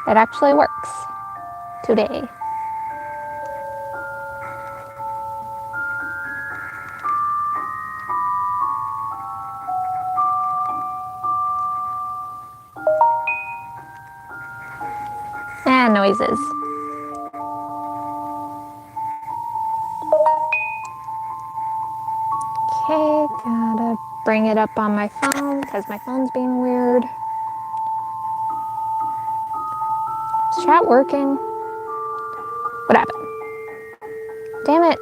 it actually works today. And noises. Okay, gotta bring it up on my phone because my phone's being weird. Is chat working? What happened? Damn it.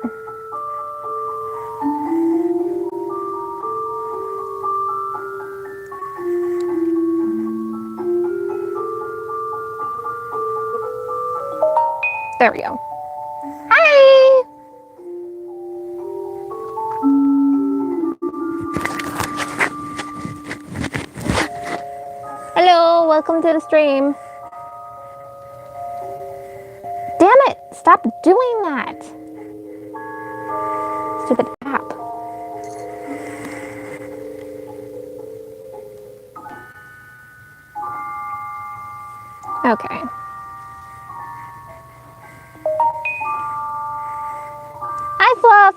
There we go. Hi! Hello, welcome to the stream. Damn it! Stop doing that! Stupid app. Okay. Hi, Fluff!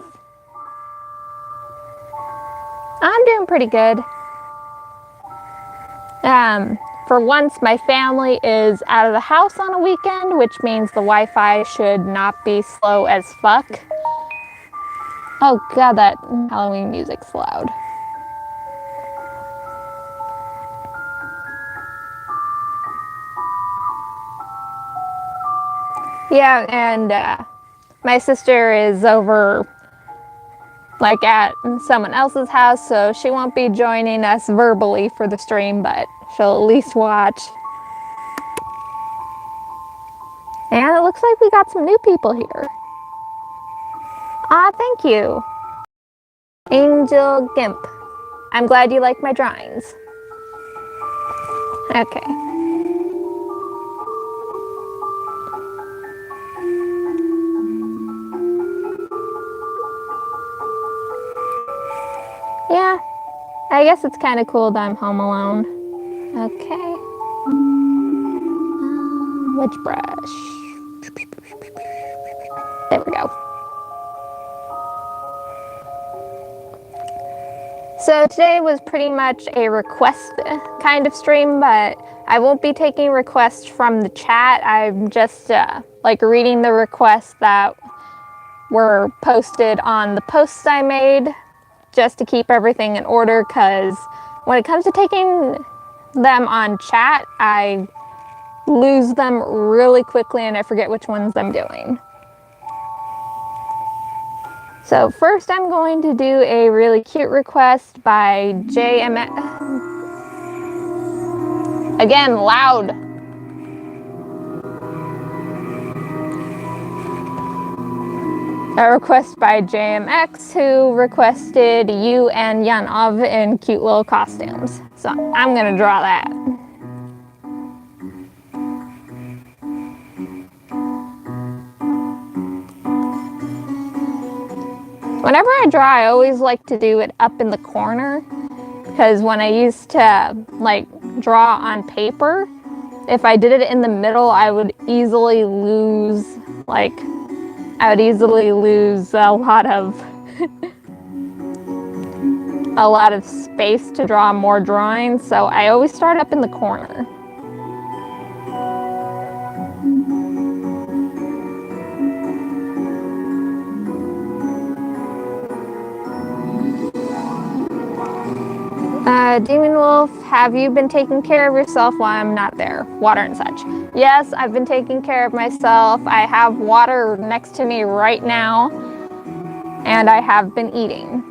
I'm doing pretty good. For once, my family is out of the house on a weekend, which means the Wi-Fi should not be slow as fuck. Oh god, that Halloween music's loud. Yeah, and my sister is over like at someone else's house, so she won't be joining us verbally for the stream, but she'll at least watch. And it looks like we got some new people here. Ah, thank you. Angel Gimp. I'm glad you like my drawings. Okay. Yeah, I guess it's kind of cool that I'm home alone. Okay. Which brush? There we go. So today was pretty much a request kind of stream, but I won't be taking requests from the chat. I'm just like reading the requests that were posted on the posts I made, just to keep everything in order, because when it comes to taking them on chat, I lose them really quickly and I forget which ones I'm doing. So first I'm going to do a really cute request by JMX. Again, loud. A request by JMX, who requested you and Yanov in cute little costumes. So I'm gonna draw that. Whenever I draw, I always like to do it up in the corner, because when I used to like draw on paper, if I did it in the middle, I would easily lose a lot of space to draw more drawings, so I always start up in the corner. Demon Wolf, have you been taking care of yourself while I'm not there? Water and such. Yes, I've been taking care of myself. I have water next to me right now, and I have been eating.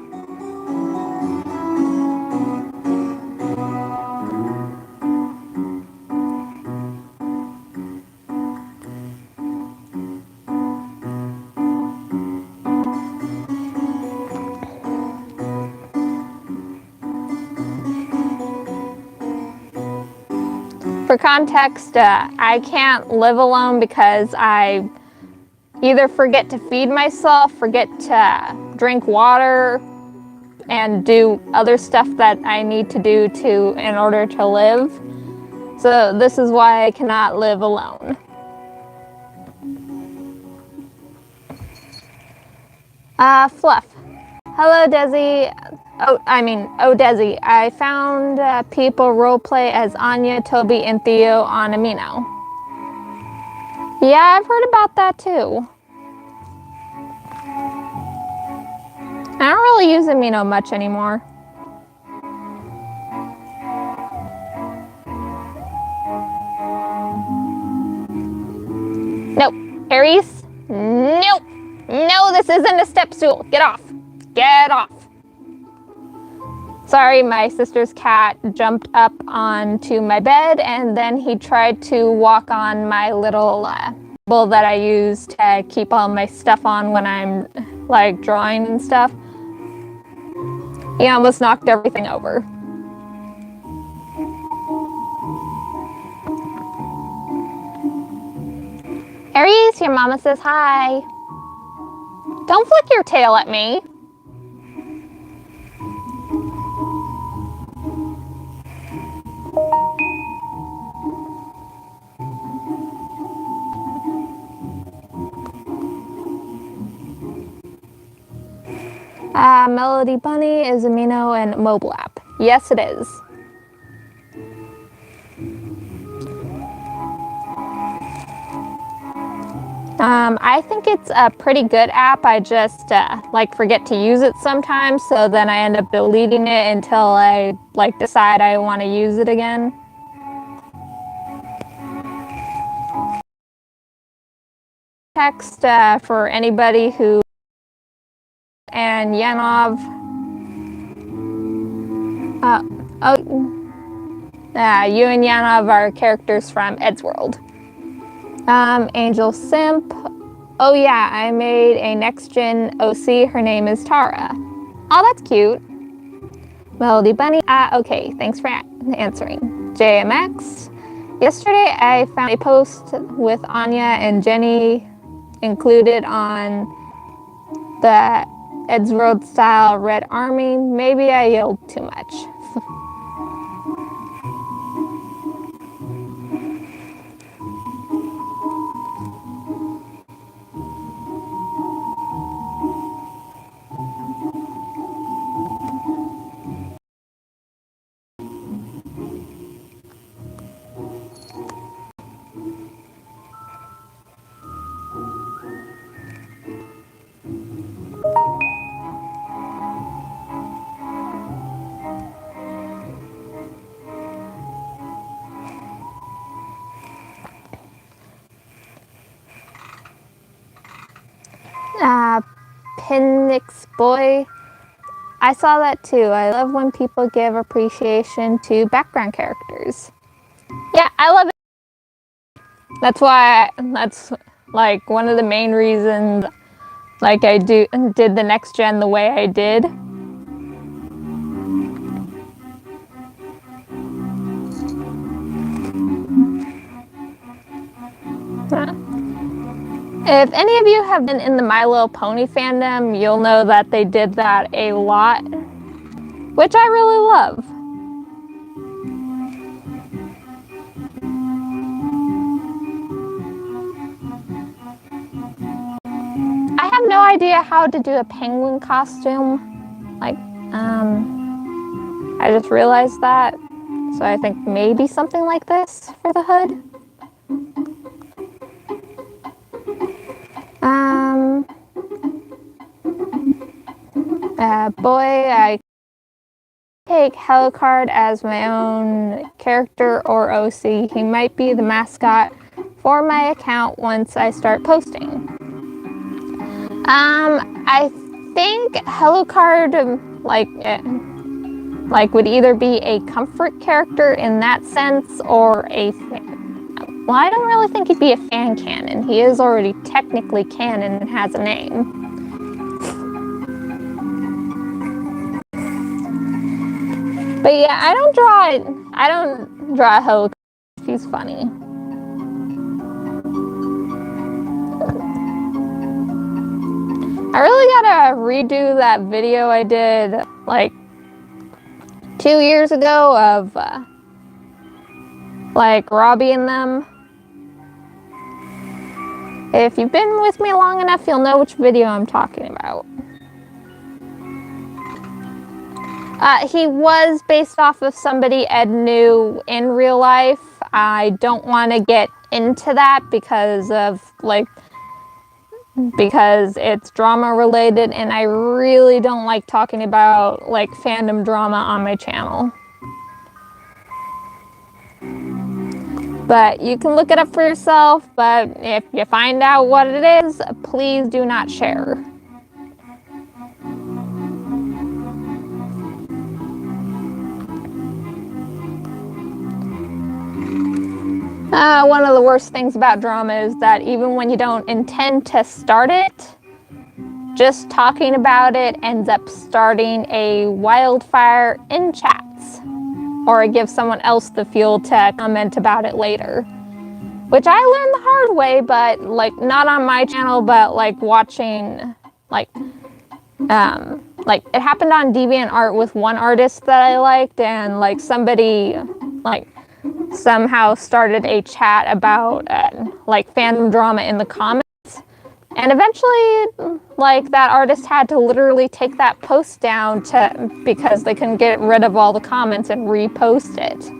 For context, I can't live alone because I either forget to feed myself, forget to drink water, and do other stuff that I need to do in order to live. So this is why I cannot live alone. Fluff. Hello, Desi. Oh, Desi. I found people roleplay as Anya, Toby, and Theo on Amino. Yeah, I've heard about that too. I don't really use Amino much anymore. Nope. Aries? Nope. No, this isn't a step stool. Get off. Get off. Sorry, my sister's cat jumped up onto my bed and then he tried to walk on my little bowl that I use to keep all my stuff on when I'm like drawing and stuff. He almost knocked everything over. Aries, your mama says hi. Don't flick your tail at me. Melody Bunny is Amino and mobile app. Yes, it is. I think it's a pretty good app. I just like forget to use it sometimes, so then I end up deleting it until I like decide I want to use it again. Text for anybody who and Yanov. You and Yanov are characters from Ed's World. Angel Simp. Oh yeah, I made a next-gen OC. Her name is Tara. Oh, that's cute. Melody Bunny. Okay, thanks for answering. JMX. Yesterday I found a post with Anya and Jenny included on the Ed's World style Red Army. Maybe I yelled too much. Pinix Boy. I saw that too. I love when people give appreciation to background characters. Yeah, I love it. That's why that's like one of the main reasons like I did the next gen the way I did. If any of you have been in the My Little Pony fandom, you'll know that they did that a lot, which I really love. I have no idea how to do a penguin costume. Like, I just realized that. So I think maybe something like this for the hood. Boy, I take Hellcard as my own character or OC. He might be the mascot for my account once I start posting. I think Hellcard like would either be a comfort character in that sense or a well, I don't really think he'd be a fan canon. He is already technically canon and has a name. But yeah, I don't draw Hellcard. He's funny. I really gotta redo that video I did like 2 years ago of like Robbie and them. If you've been with me long enough, you'll know which video I'm talking about. He was based off of somebody Ed knew in real life. I don't want to get into that because it's drama related, and I really don't like talking about like fandom drama on my channel. But you can look it up for yourself, but if you find out what it is, please do not share. One of the worst things about drama is that even when you don't intend to start it, just talking about it ends up starting a wildfire in chats, or it gives someone else the fuel to comment about it later. Which I learned the hard way, but like not on my channel, but like watching, like it happened on DeviantArt with one artist that I liked, and like somebody like somehow started a chat about like fandom drama in the comments, and eventually like that artist had to literally take that post down because they couldn't get rid of all the comments and repost it.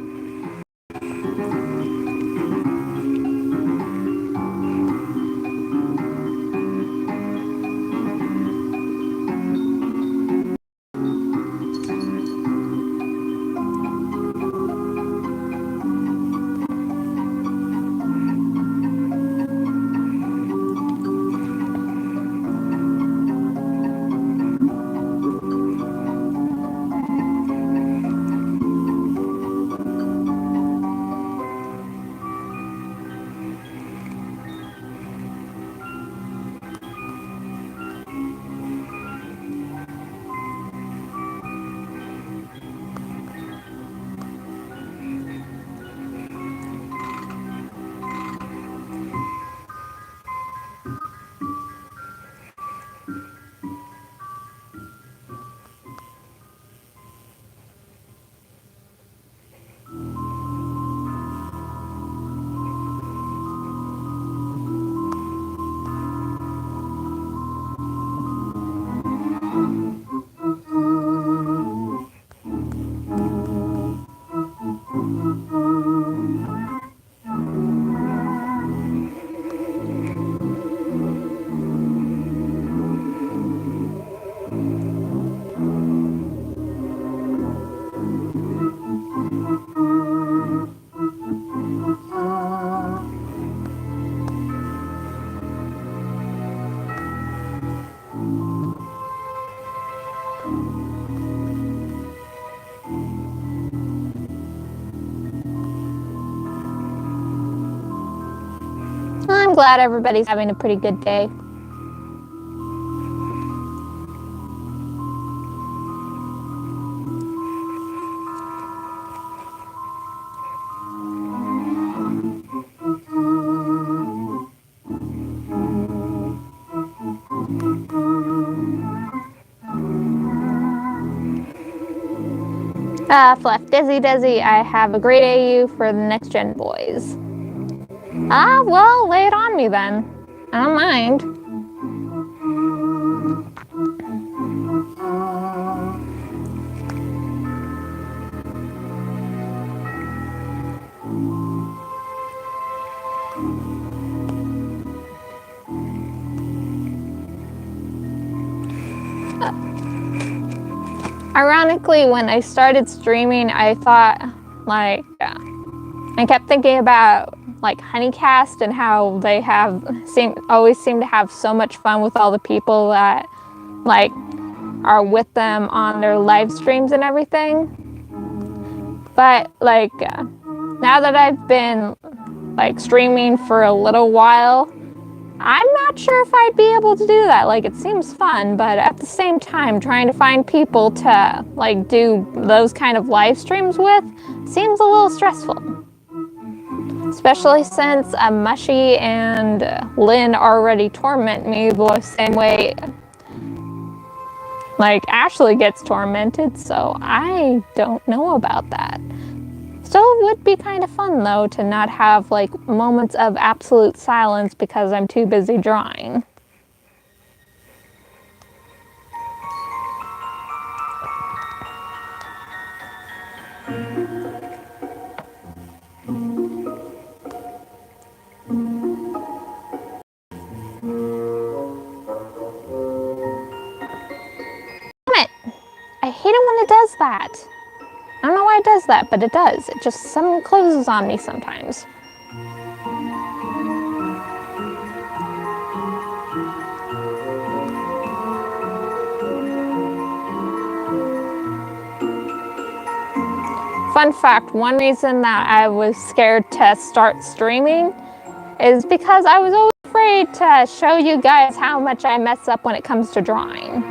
I'm glad everybody's having a pretty good day. Fluff, Desi, I have a great AU for the next gen boys. Well, lay it on me then. I don't mind. Ironically, when I started streaming, I thought, like, I kept thinking about, like, Honeycast and how they always seem to have so much fun with all the people that, like, are with them on their live streams and everything. But, like, now that I've been, like, streaming for a little while, I'm not sure if I'd be able to do that. Like, it seems fun, but at the same time, trying to find people to, like, do those kind of live streams with seems a little stressful. Especially since Mushy and Lynn already torment me the same way, like, Ashley gets tormented, so I don't know about that. Still would be kind of fun though to not have like moments of absolute silence because I'm too busy drawing. I hate it when it does that. I don't know why it does that, but it does. It just suddenly closes on me sometimes. Fun fact, one reason that I was scared to start streaming is because I was always afraid to show you guys how much I mess up when it comes to drawing.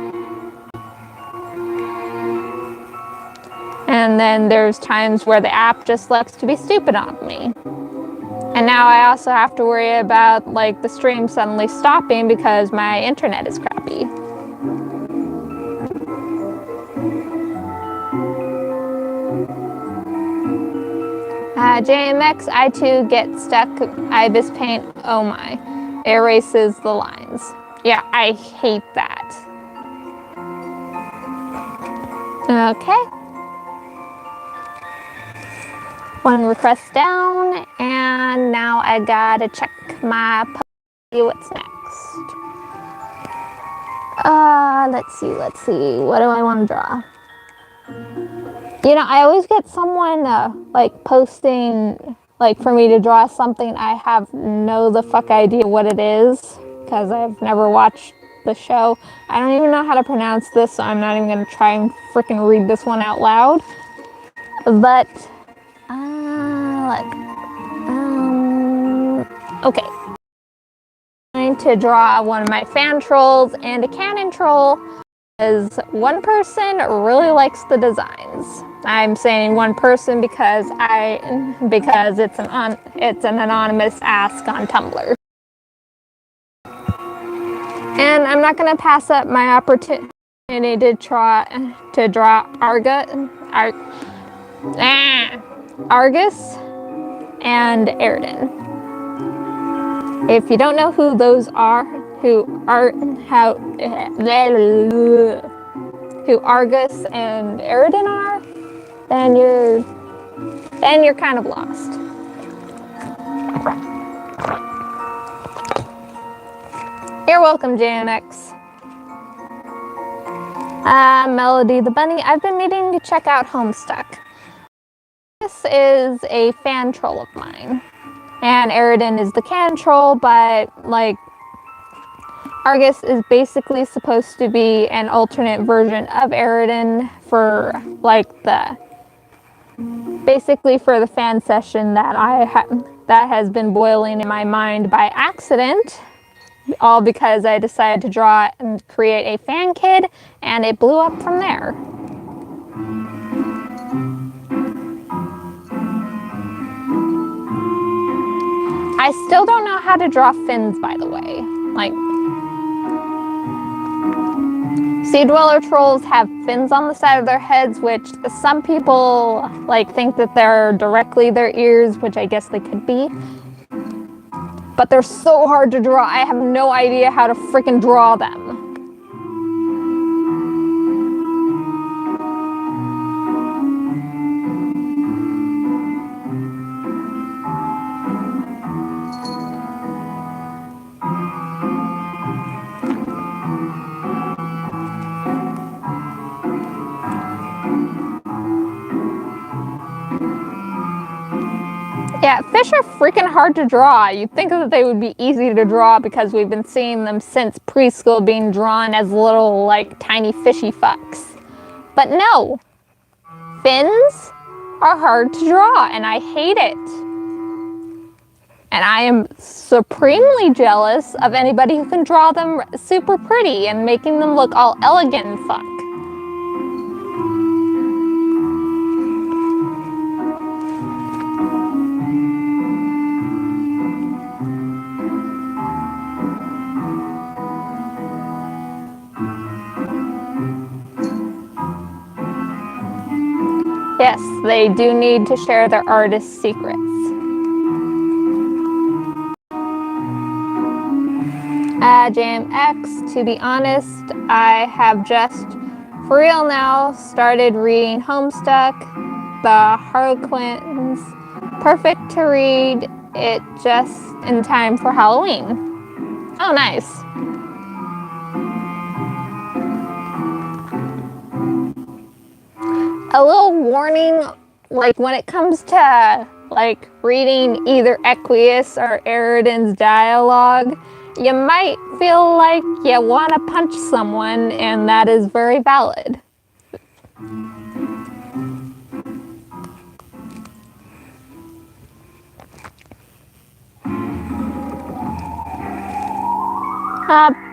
And then there's times where the app just likes to be stupid on me. And now I also have to worry about like the stream suddenly stopping because my internet is crappy. JMX, I too get stuck. ibisPAINT, oh my, erases the lines. Yeah, I hate that. Okay. One request down, and now I gotta check my see what's next. Let's see. What do I want to draw? You know, I always get someone like posting like for me to draw something. I have no the fuck idea what it is because I've never watched the show. I don't even know how to pronounce this, so I'm not even gonna try and freaking read this one out loud. But okay. I'm going to draw one of my fan trolls and a canon troll. Because one person really likes the designs. I'm saying one person because it's an anonymous ask on Tumblr. And I'm not gonna pass up my opportunity to draw Argus and Aridin. If you don't know who those are, who Argus and Aridin are, then you're kind of lost. You're welcome, JMX. Melody the Bunny. I've been meaning to check out Homestuck. This is a fan troll of mine. And Aridin is the canon troll, but like Argus is basically supposed to be an alternate version of Aridin for like basically for the fan session that that has been boiling in my mind by accident, all because I decided to draw and create a fan kid, and it blew up from there. I still don't know how to draw fins, by the way. Like, sea dweller trolls have fins on the side of their heads, which some people like think that they're directly their ears, which I guess they could be. But they're so hard to draw. I have no idea how to freaking draw them. Yeah, fish are freaking hard to draw. You'd think that they would be easy to draw because we've been seeing them since preschool being drawn as little, like, tiny fishy fucks. But no, fins are hard to draw, and I hate it. And I am supremely jealous of anybody who can draw them super pretty and making them look all elegant and fuck. Yes, they do need to share their artist secrets. Jam X, to be honest, I have just, for real now, started reading Homestuck, the Harlequins. Perfect to read it just in time for Halloween. Oh, nice. A little warning, like when it comes to like reading either Equius or Eridan's dialogue, you might feel like you want to punch someone, and that is very valid.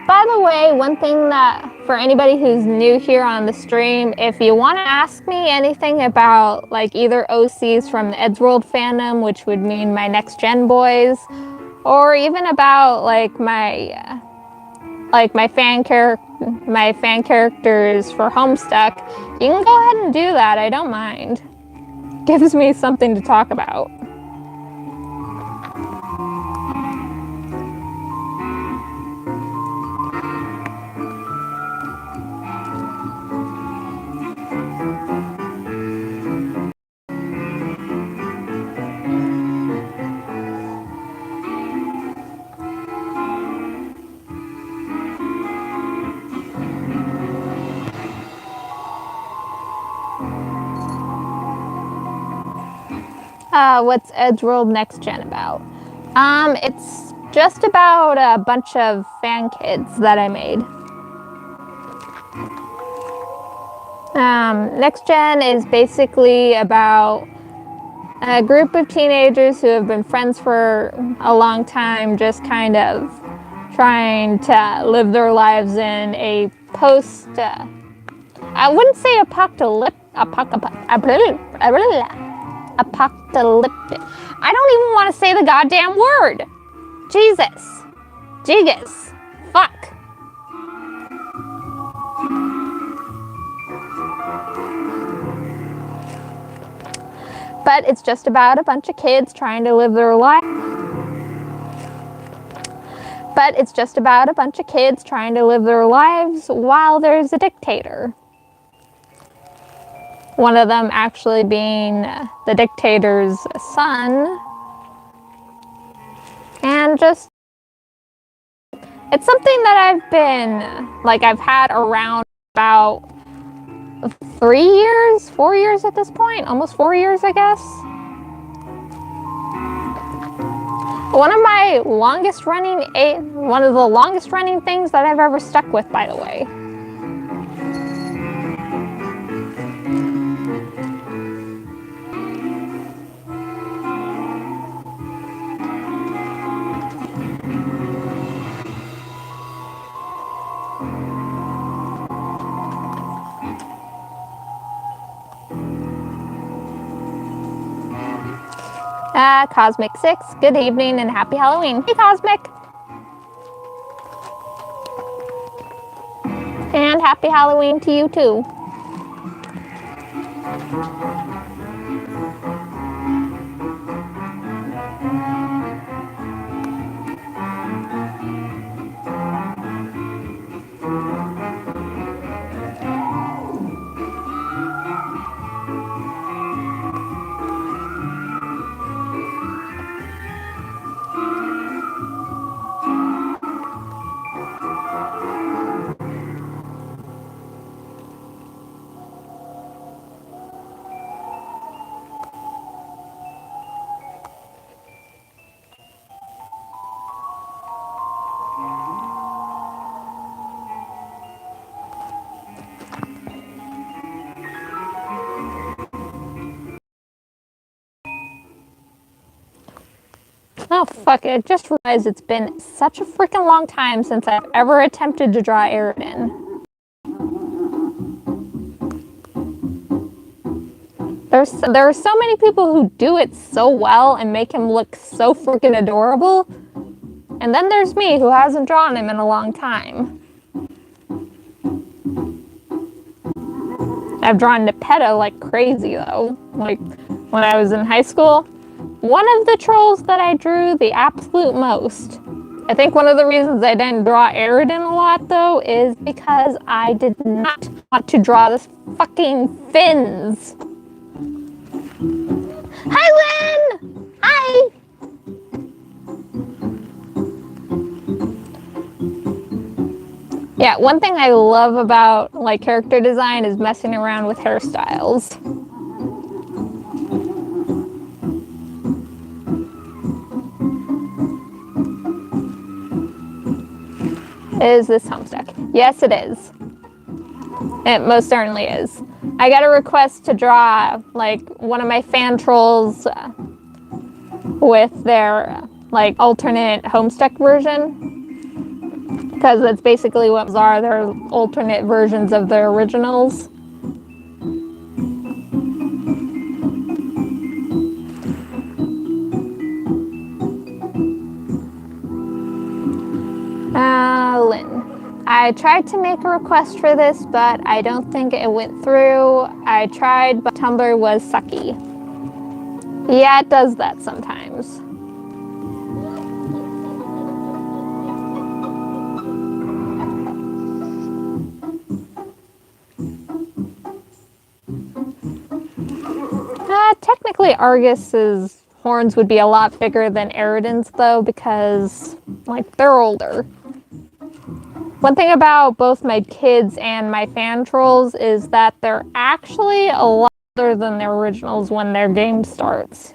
By the way, one thing that, for anybody who's new here on the stream, if you want to ask me anything about like either OCs from the Eddsworld fandom, which would mean my next gen boys, or even about like my fan characters for Homestuck, you can go ahead and do that. I don't mind. Gives me something to talk about. What's Eddsworld Next Gen about? It's just about a bunch of fan kids that I made. Next Gen is basically about a group of teenagers who have been friends for a long time, just kind of trying to live their lives in a post, I wouldn't say apocalyptic. I don't even want to say the goddamn word. Jesus. Jigus. Fuck. But it's just about a bunch of kids trying to live their life. But it's just about a bunch of kids trying to live their lives while there's a dictator. One of them actually being the dictator's son. And just, it's something that I've been, like I've had around about 3 years, 4 years at this point, almost 4 years, I guess. One of the longest running things that I've ever stuck with, by the way. Cosmic 6, good evening and happy Halloween. Hey, Cosmic! And happy Halloween to you, too. Oh, fuck it. I just realized it's been such a freaking long time since I've ever attempted to draw Eridan. There are so many people who do it so well and make him look so freaking adorable. And then there's me who hasn't drawn him in a long time. I've drawn Nepeta like crazy though. Like when I was in high school, one of the trolls that I drew the absolute most. I think one of the reasons I didn't draw Aridin a lot though is because I did not want to draw this fucking fins. Hi Lynn! Hi! Yeah, one thing I love about like character design is messing around with hairstyles. Is this Homestuck? Yes, it is. It most certainly is. I got a request to draw like one of my fan trolls with their like alternate Homestuck version, because that's basically what are their alternate versions of the originals. Lynn. I tried to make a request for this, but I don't think it went through. I tried, but Tumblr was sucky. Yeah, it does that sometimes. Technically, Argus's horns would be a lot bigger than Aridin's, though, because, like, they're older. One thing about both my kids and my fan trolls is that they're actually a lot older than their originals when their game starts.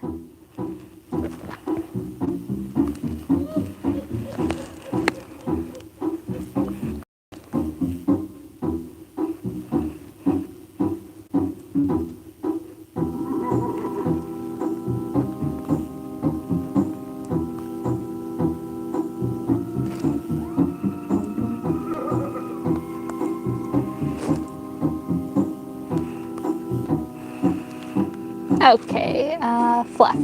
Okay, fluff.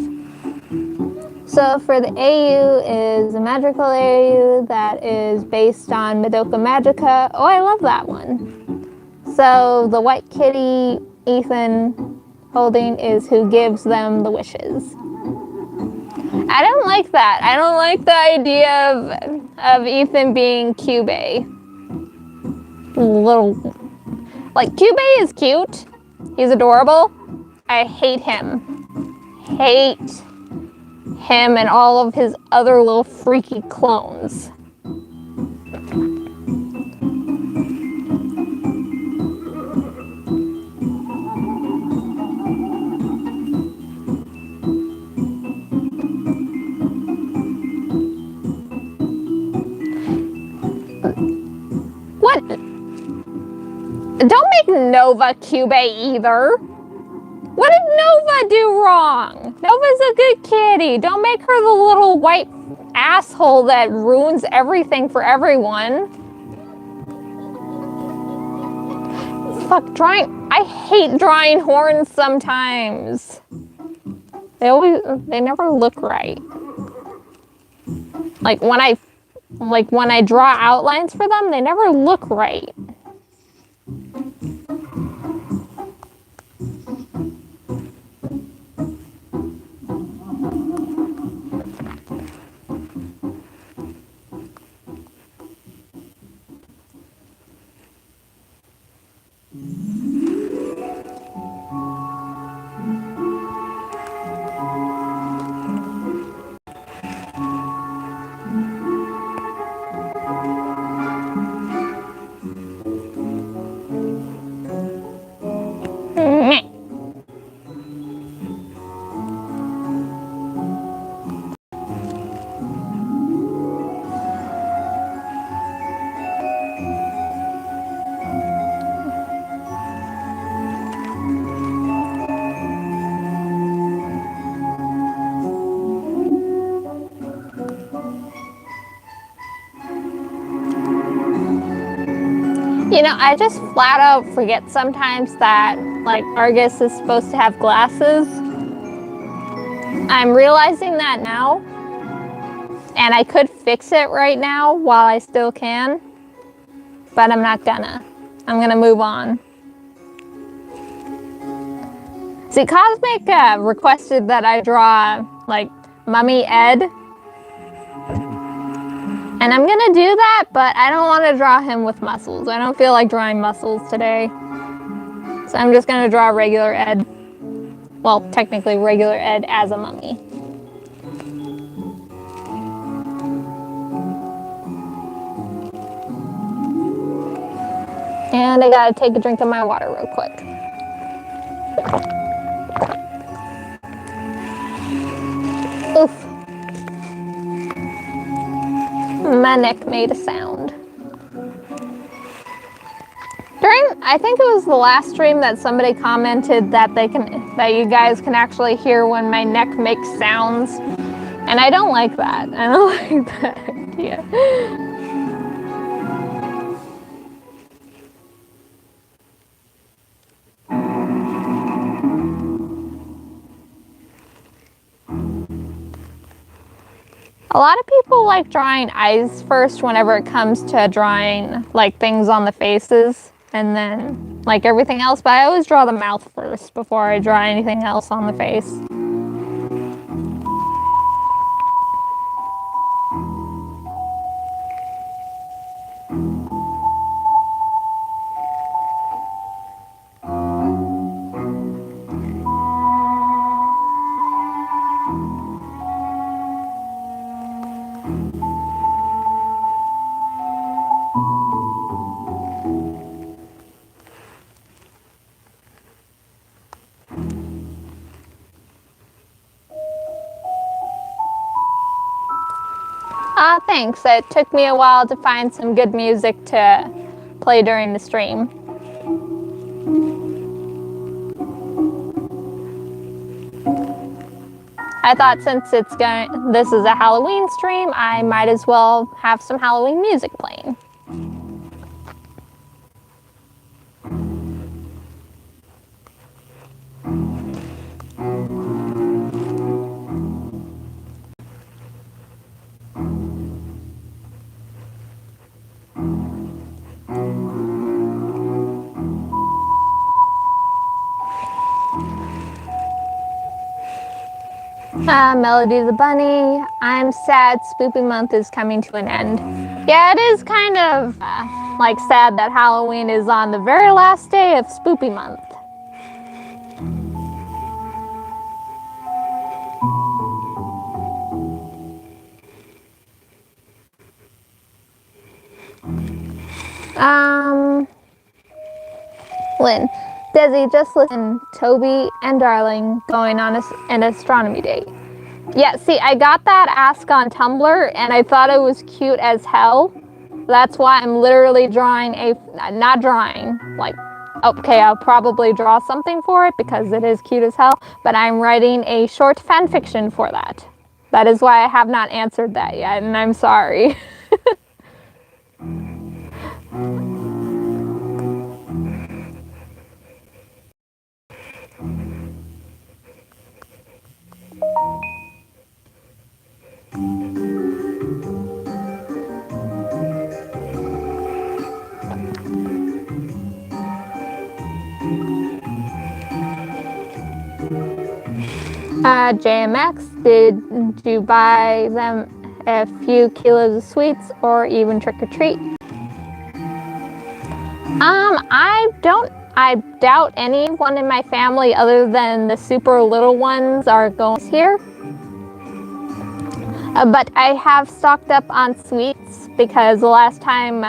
So for the AU is a magical AU that is based on Madoka Magica. Oh, I love that one. So the white kitty Ethan holding is who gives them the wishes. I don't like that. I don't like the idea of Ethan being Kyubey. Little, like Kyubey is cute. He's adorable. I hate him. Hate him and all of his other little freaky clones. What? Don't make Nova Kyubey either. What did Nova do wrong? Nova's a good kitty. Don't make her the little white asshole that ruins everything for everyone. Fuck, I hate drawing horns sometimes. They never look right. Like when I draw outlines for them, they never look right. You know, I just flat out forget sometimes that, like, Argus is supposed to have glasses. I'm realizing that now, and I could fix it right now while I still can, but I'm not gonna. I'm gonna move on. See, Cosmic requested that I draw, like, Mummy Ed. And I'm gonna do that, but I don't want to draw him with muscles. I don't feel like drawing muscles today. So I'm just gonna draw regular Ed. Well, technically regular Ed as a mummy. And I gotta take a drink of my water real quick. Oof. My neck made a sound. I think it was the last stream that somebody commented that you guys can actually hear when my neck makes sounds. And I don't like that. I don't like that idea. A lot of people like drawing eyes first whenever it comes to drawing like things on the faces and then like everything else, but I always draw the mouth first before I draw anything else on the face. Thanks. It took me a while to find some good music to play during the stream. I thought since this is a Halloween stream, I might as well have some Halloween music playing. Melody the Bunny, I'm sad Spoopy month is coming to an end. Yeah, it is kind of like sad that Halloween is on the very last day of Spoopy month. Lynn, Desi, just listen, Toby and Darling going on an astronomy date. Yeah, see, I got that ask on Tumblr and I thought it was cute as hell. That's why I'm literally drawing not drawing, like, okay, I'll probably draw something for it because it is cute as hell, but I'm writing a short fan fiction for that. That is why I have not answered that yet, and I'm sorry. JMX, did you buy them a few kilos of sweets or even trick or treat? I doubt anyone in my family other than the super little ones are going here. But I have stocked up on sweets because the last time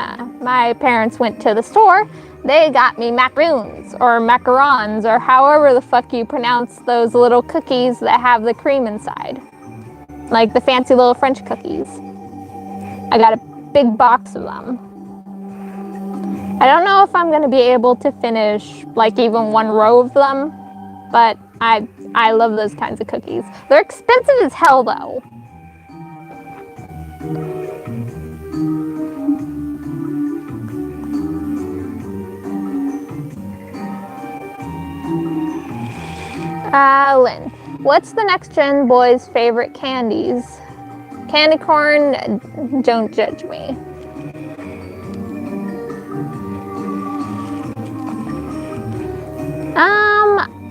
my parents went to the store, they got me macaroons or macarons or however the fuck you pronounce those little cookies that have the cream inside. Like the fancy little French cookies. I got a big box of them. I don't know if I'm gonna be able to finish like even one row of them, but I love those kinds of cookies. They're expensive as hell though. Lynn, what's the next gen boy's favorite candies? Candy corn, don't judge me.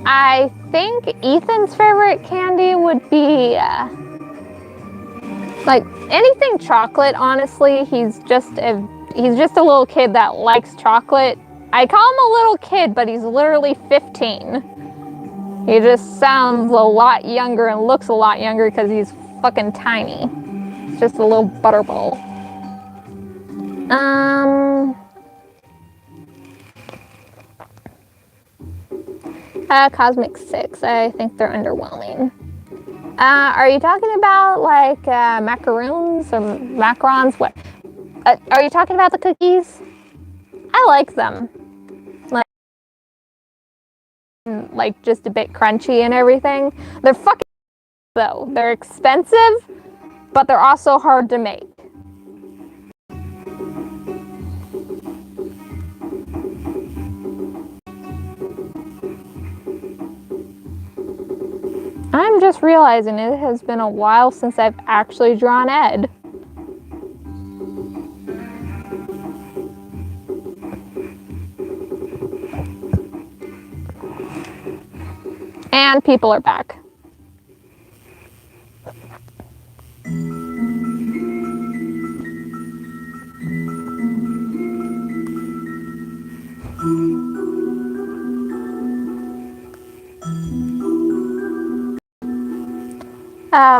I think Ethan's favorite candy would be like anything chocolate, honestly. He's just a little kid that likes chocolate. I call him a little kid, but he's literally 15. He just sounds a lot younger and looks a lot younger because he's fucking tiny. It's just a little butterball. Cosmic 6, I think they're underwhelming. Are you talking about like macaroons or macarons? What? Are you talking about the cookies? I like them. Like just a bit crunchy and everything. They're fucking though. They're expensive, but they're also hard to make. I'm just realizing it has been a while since I've actually drawn Ed. And people are back.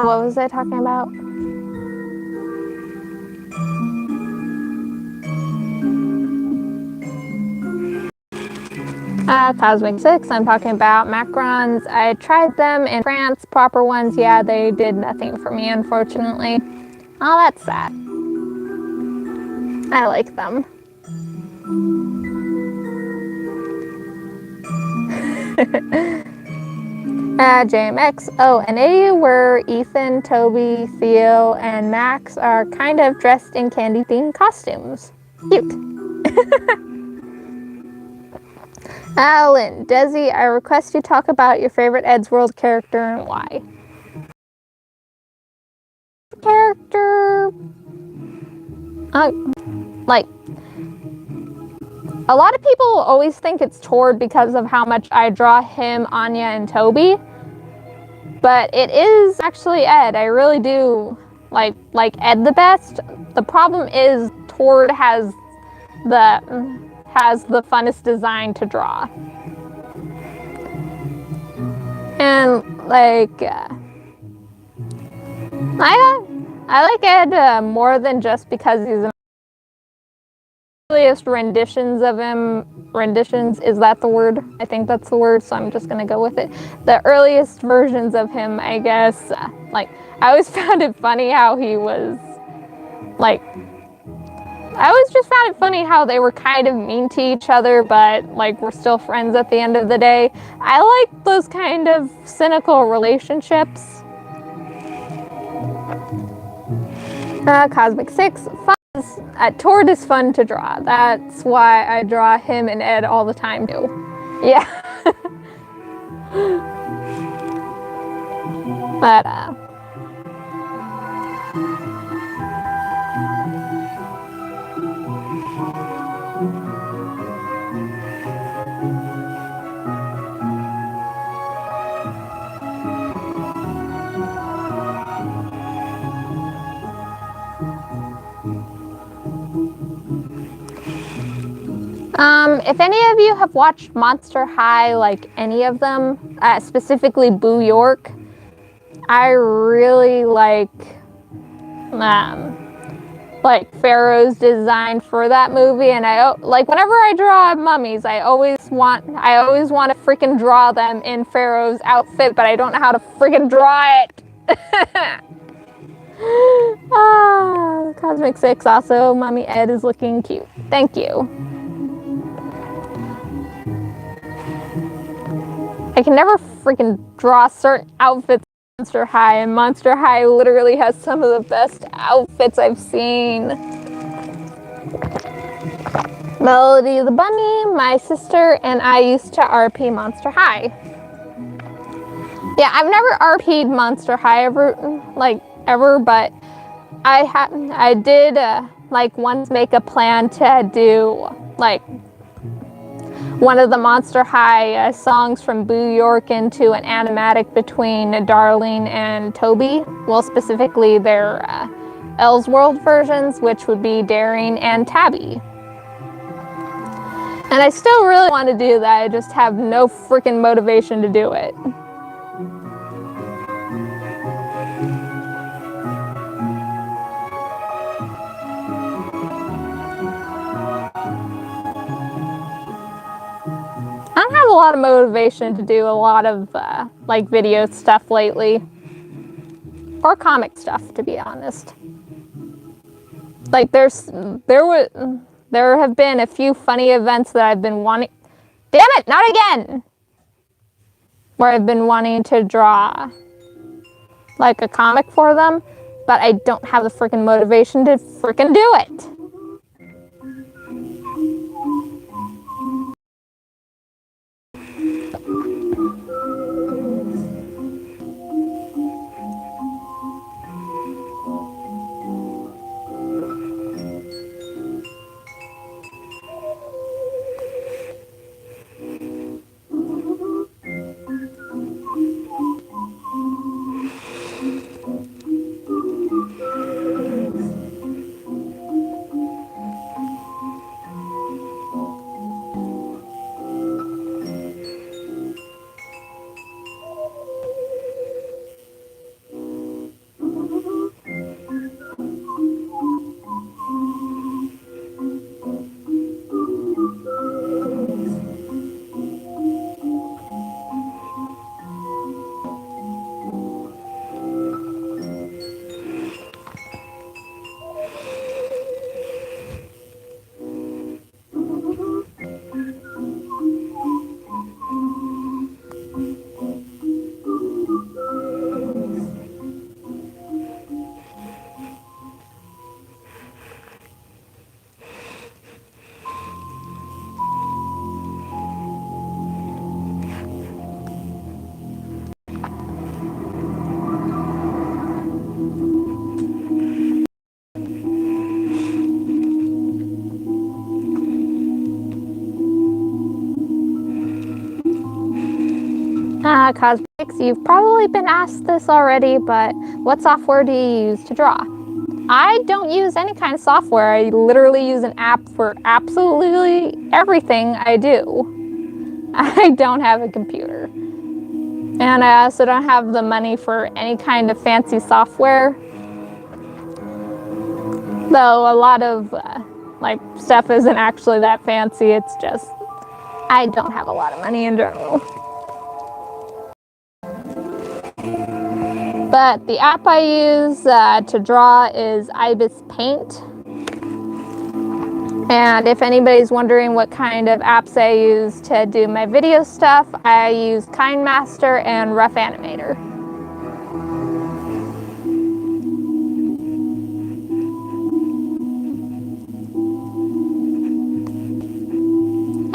What was I talking about? Cosmic 6, I'm talking about macarons. I tried them in France, proper ones. Yeah, they did nothing for me, unfortunately. Oh, that's sad. I like them. JMX, O, and A, where Ethan, Toby, Theo, and Max are kind of dressed in candy-themed costumes. Cute. Alan, Desi, I request you talk about your favorite Ed's World character and why. Character... like... A lot of people always think it's Tord because of how much I draw him, Anya, and Toby. But it is actually Ed. I really do like Ed the best. The problem is Tord has the funnest design to draw. And like I like Ed more than just because he's an earliest renditions of him. Renditions, is that the word? I think that's the word, so I'm just gonna go with it. The earliest versions of him, I guess, like, I always found it funny how he was, like, I always just found it funny how they were kind of mean to each other, but, like, we're still friends at the end of the day. I like those kind of cynical relationships. Cosmic 6, Tord is fun to draw. That's why I draw him and Ed all the time too. Yeah. But if any of you have watched Monster High, like any of them, specifically Boo York, I really like Pharaoh's design for that movie, and I like whenever I draw mummies, I always want to freaking draw them in Pharaoh's outfit, but I don't know how to freaking draw it. Cosmic 6 also, Mommy Ed is looking cute. Thank you. I can never freaking draw certain outfits in Monster High, and Monster High literally has some of the best outfits I've seen. Melody the Bunny, my sister, and I used to RP Monster High. Yeah, I've never RP'd Monster High ever, but I did, once make a plan to do, one of the Monster High songs from Boo York into an animatic between Darlene and Toby. Well, specifically their Elseworld versions, which would be Daring and Tabby. And I still really want to do that, I just have no freaking motivation to do it. I don't have a lot of motivation to do a lot of like video stuff lately, or comic stuff, to be honest. Like there have been a few funny events that I've been wanting. Damn it, not again! Where I've been wanting to draw like a comic for them, but I don't have the freaking motivation to freaking do it. Cosmetics, you've probably been asked this already, but what software do you use to draw? I don't use any kind of software. I literally use an app for absolutely everything I do. I don't have a computer. And I also don't have the money for any kind of fancy software. Though a lot of like stuff isn't actually that fancy, it's just I don't have a lot of money in general. But the app I use to draw is ibisPAINT. And if anybody's wondering what kind of apps I use to do my video stuff, I use KineMaster and Rough Animator.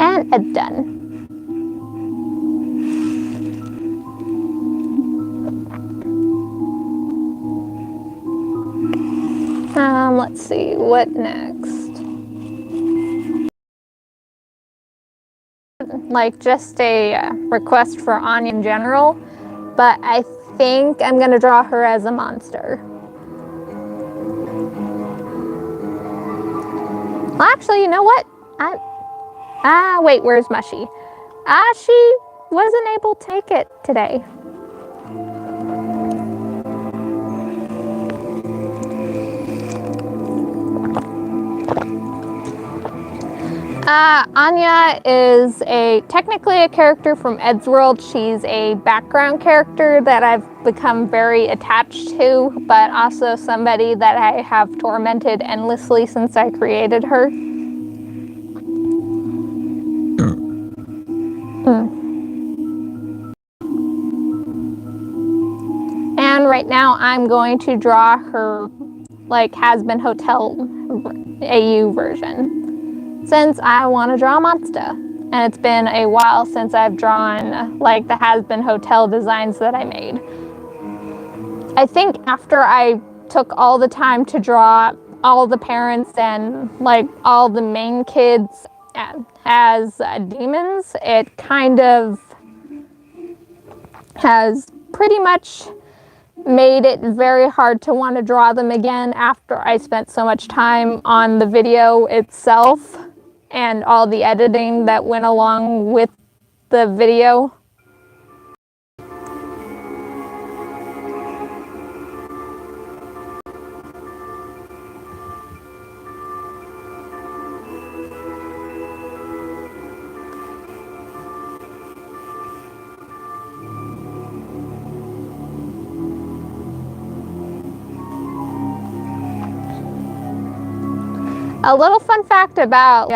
And it's done. Let's see, what next? Like just a request for Anya in general, but I think I'm gonna draw her as a monster. Well, actually, you know what? Wait, where's Mushy? She wasn't able to take it today. Anya is technically a character from Eddsworld. She's a background character that I've become very attached to, but also somebody that I have tormented endlessly since I created her. And right now I'm going to draw her like Has-Been Hotel AU version, since I want to draw a monster. And it's been a while since I've drawn like the Has-Been Hotel designs that I made. I think after I took all the time to draw all the parents and like all the main kids as demons, it kind of has pretty much made it very hard to want to draw them again after I spent so much time on the video itself and all the editing that went along with the video. A little fun fact about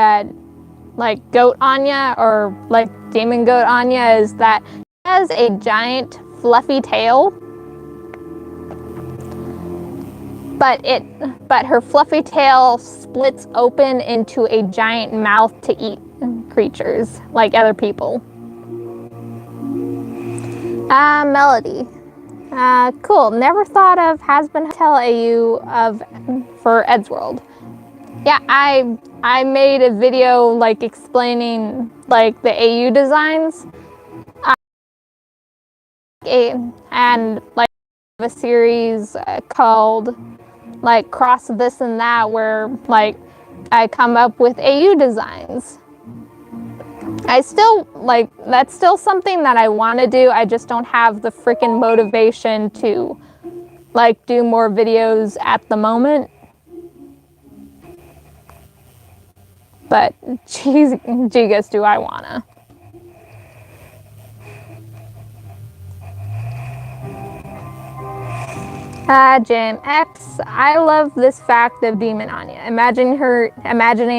like Goat Anya, or like Demon Goat Anya, is that she has a giant fluffy tail, but her fluffy tail splits open into a giant mouth to eat creatures like other people. Melody. Cool. Never thought of Has-Been Hotel AU for Eddsworld. Yeah, I made a video like explaining like the AU designs, and like a series called like Cross This and That, where like I come up with AU designs. I still like, that's still something that I want to do. I just don't have the freaking motivation to like do more videos at the moment. But geez, do I wanna. Jim X, I love this fact of Demon Anya. Imagining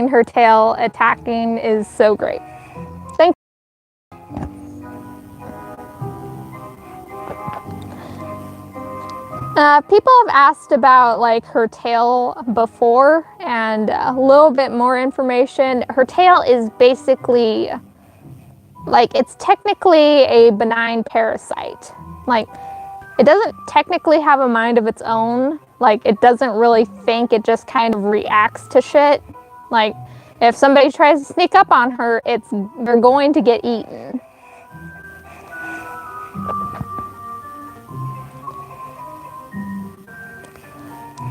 her tail attacking is so great. Thank you. People have asked about like her tail before, and a little bit more information. Her tail is basically like, it's technically a benign parasite. Like, it doesn't technically have a mind of its own. Like, it doesn't really think, it just kind of reacts to shit. Like, if somebody tries to sneak up on her, they're going to get eaten.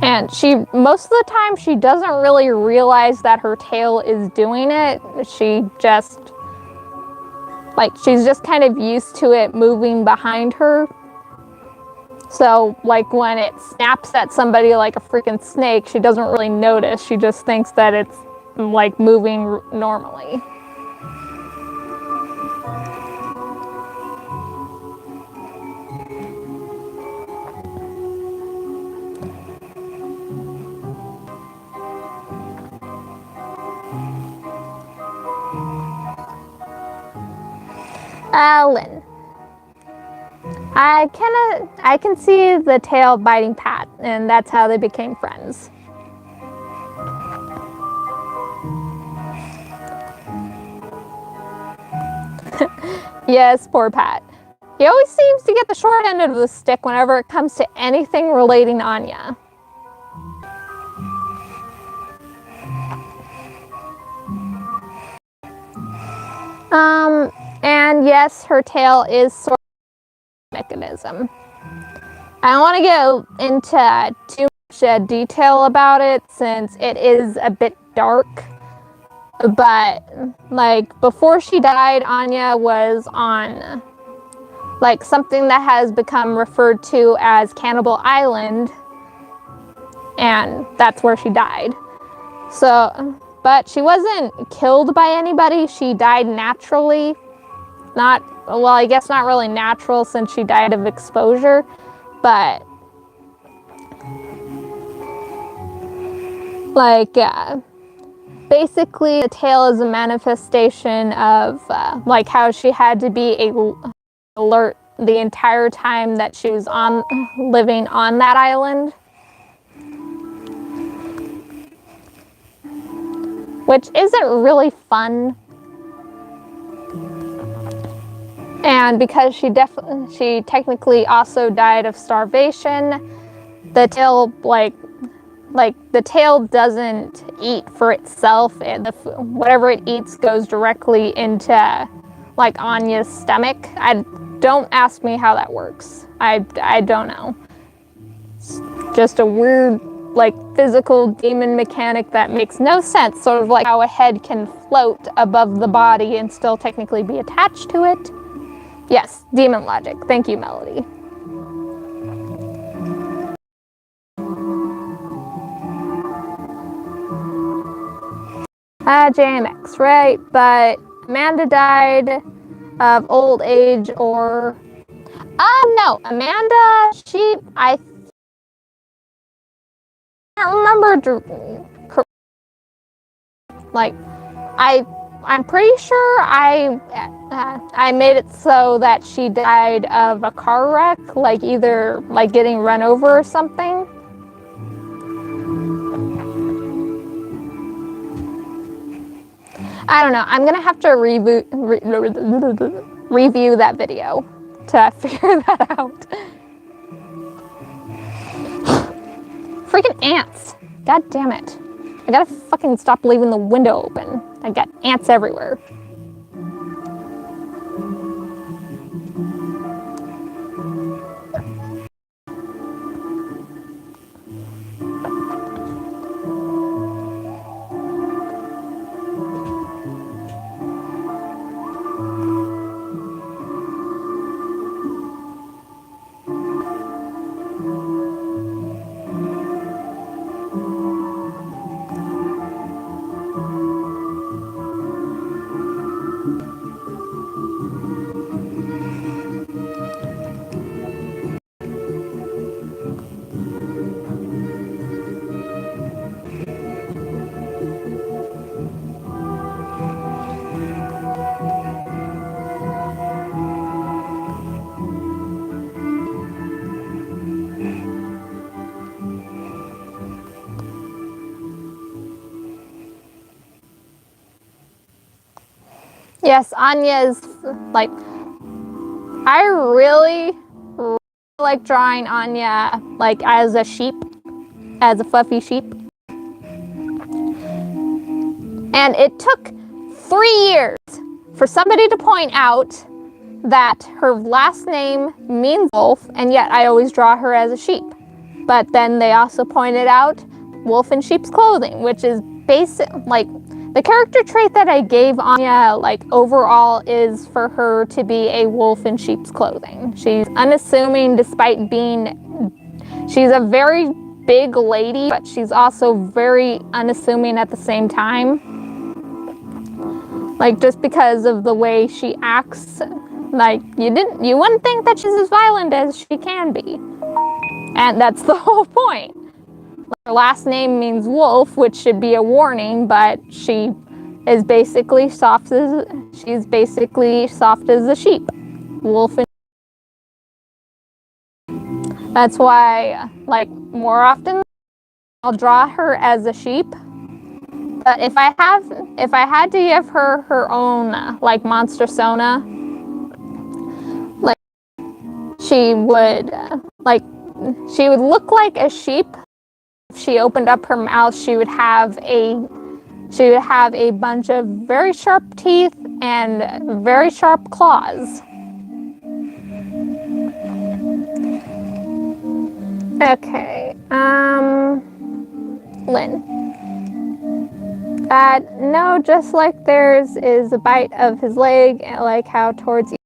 And most of the time, she doesn't really realize that her tail is doing it. She's just kind of used to it moving behind her. So, like, when it snaps at somebody like a freaking snake, she doesn't really notice. She just thinks that it's, like, moving normally. Lynn. I can see the tail biting Pat, and that's how they became friends. Yes, poor Pat. He always seems to get the short end of the stick whenever it comes to anything relating to Anya. And yes, her tail is sort of a mechanism. I don't want to go into too much detail about it since it is a bit dark. But, like, before she died, Anya was on, like, something that has become referred to as Cannibal Island. And that's where she died. So, but she wasn't killed by anybody. She died naturally. Well, I guess not really natural since she died of exposure. But, like, basically, the tail is a manifestation of, like, how she had to be alert the entire time that she was living on that island. Which isn't really fun. And because she technically also died of starvation, the tail, like like the tail doesn't eat for itself, and whatever it eats goes directly into like Anya's stomach. Don't ask me how that works. I don't know. It's just a weird like physical demon mechanic that makes no sense, sort of like how a head can float above the body and still technically be attached to it. Yes, demon logic. Thank you, Melody. JMX, right? But Amanda died of old age or... no, Amanda, I can't remember, like, I'm pretty sure I made it so that she died of a car wreck, like either like getting run over or something. I don't know. I'm gonna have to review that video to figure that out. Freaking ants. God damn it. I gotta fucking stop leaving the window open. I got ants everywhere. Yes, Anya's, like, I really like drawing Anya, like, as a sheep, as a fluffy sheep. And it took 3 years for somebody to point out that her last name means wolf, and yet I always draw her as a sheep. But then they also pointed out wolf in sheep's clothing, which is basic, like, the character trait that I gave Anya, like, overall is for her to be a wolf in sheep's clothing. She's unassuming despite being, she's a very big lady, but she's also very unassuming at the same time. Like, just because of the way she acts, like, you wouldn't think that she's as violent as she can be. And that's the whole point. Her last name means wolf, which should be a warning, but she is basically soft as a sheep. Wolf. That's why, like, more often I'll draw her as a sheep. But if I had to give her her own like monster persona, like she would look like a sheep. If she opened up her mouth, she would have a bunch of very sharp teeth and very sharp claws. Okay, Lynn. No, just like theirs is a bite of his leg, like how towards you.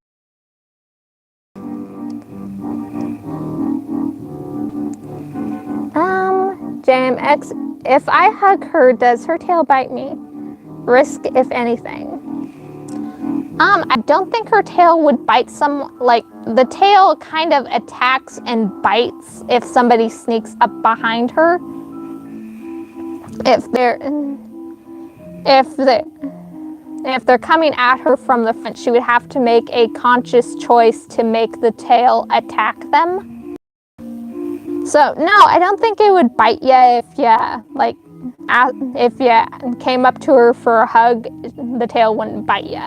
JMX, if I hug her, does her tail bite me? Risk, if anything. I don't think her tail would bite like, the tail kind of attacks and bites if somebody sneaks up behind her. If they're coming at her from the front, she would have to make a conscious choice to make the tail attack them. So, no, I don't think it would bite you if you came up to her for a hug, the tail wouldn't bite you.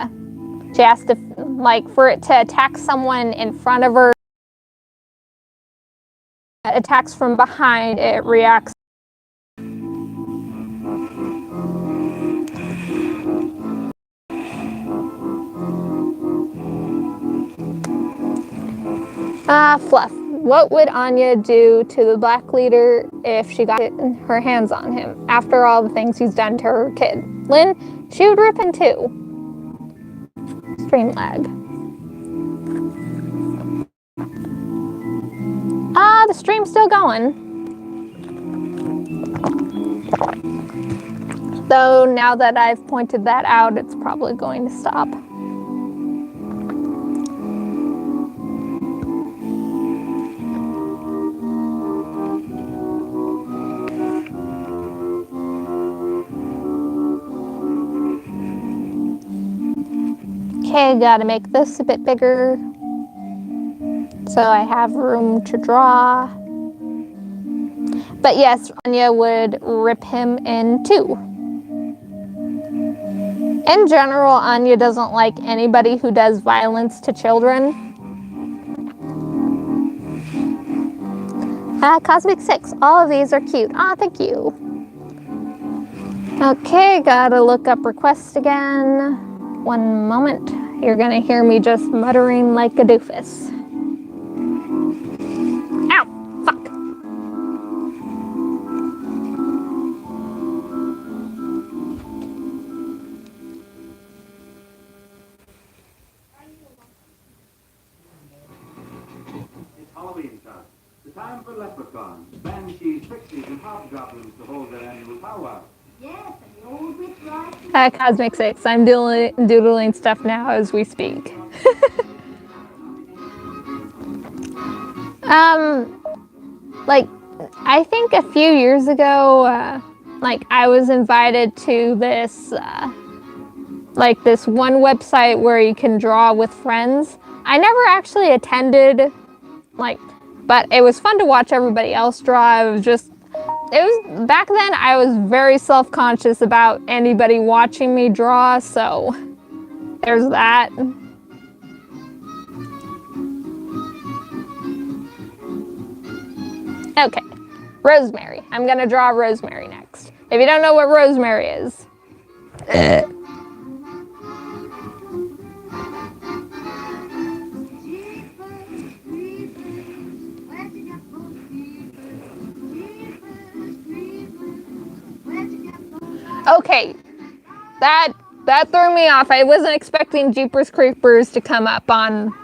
She has to, like, for it to attack someone in front of her, it attacks from behind, it reacts Fluff. What would Anya do to the black leader if she got her hands on him after all the things he's done to her kid? Lynn, she would rip in two. Stream lag. The stream's still going. Though now that I've pointed that out, it's probably going to stop. Okay, gotta make this a bit bigger so I have room to draw. But yes, Anya would rip him in two. In general, Anya doesn't like anybody who does violence to children. Cosmic 6, all of these are cute. Thank you. Okay, gotta look up requests again. One moment. You're gonna hear me just muttering like a doofus. Ow! Fuck! It's Halloween time. The time for leprechauns, banshees, pixies, and hobgoblins to hold their annual powwow. Yes, and the old witch rides. Cosmic 6, I'm doodling stuff now as we speak. Like, I think a few years ago, like, I was invited to this, like, this one website where you can draw with friends. I never actually attended, like, but it was fun to watch everybody else draw. Back then I was very self-conscious about anybody watching me draw, so there's that. Okay, Rosemary. I'm gonna draw Rosemary next. If you don't know what Rosemary is. Okay, that threw me off. I wasn't expecting Jeepers Creepers to come up on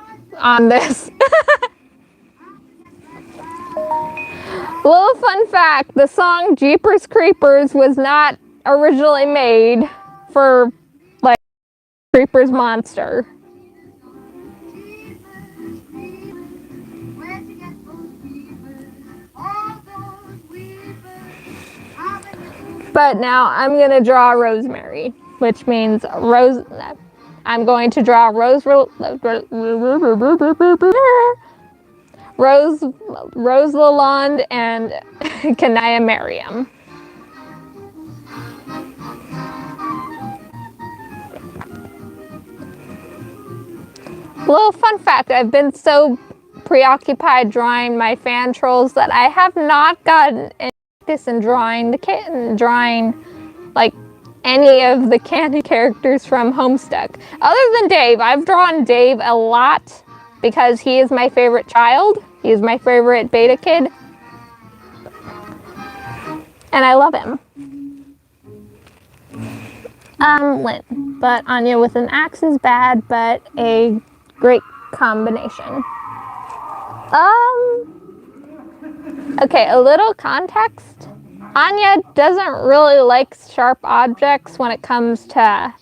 this. Little fun fact, the song Jeepers Creepers was not originally made for, like, Creepers Monster. But now I'm going to draw Rosemary, which means I'm going to draw Rose Lalonde and Kanaya Mariam. Little fun fact, I've been so preoccupied drawing my fan trolls that I have not gotten any practice in drawing the kitten, like any of the canon characters from Homestuck. Other than Dave, I've drawn Dave a lot because he is my favorite child. He is my favorite beta kid. And I love him. Lynn. But Anya with an axe is bad, but a great combination. Okay, a little context. Anya doesn't really like sharp objects when it comes to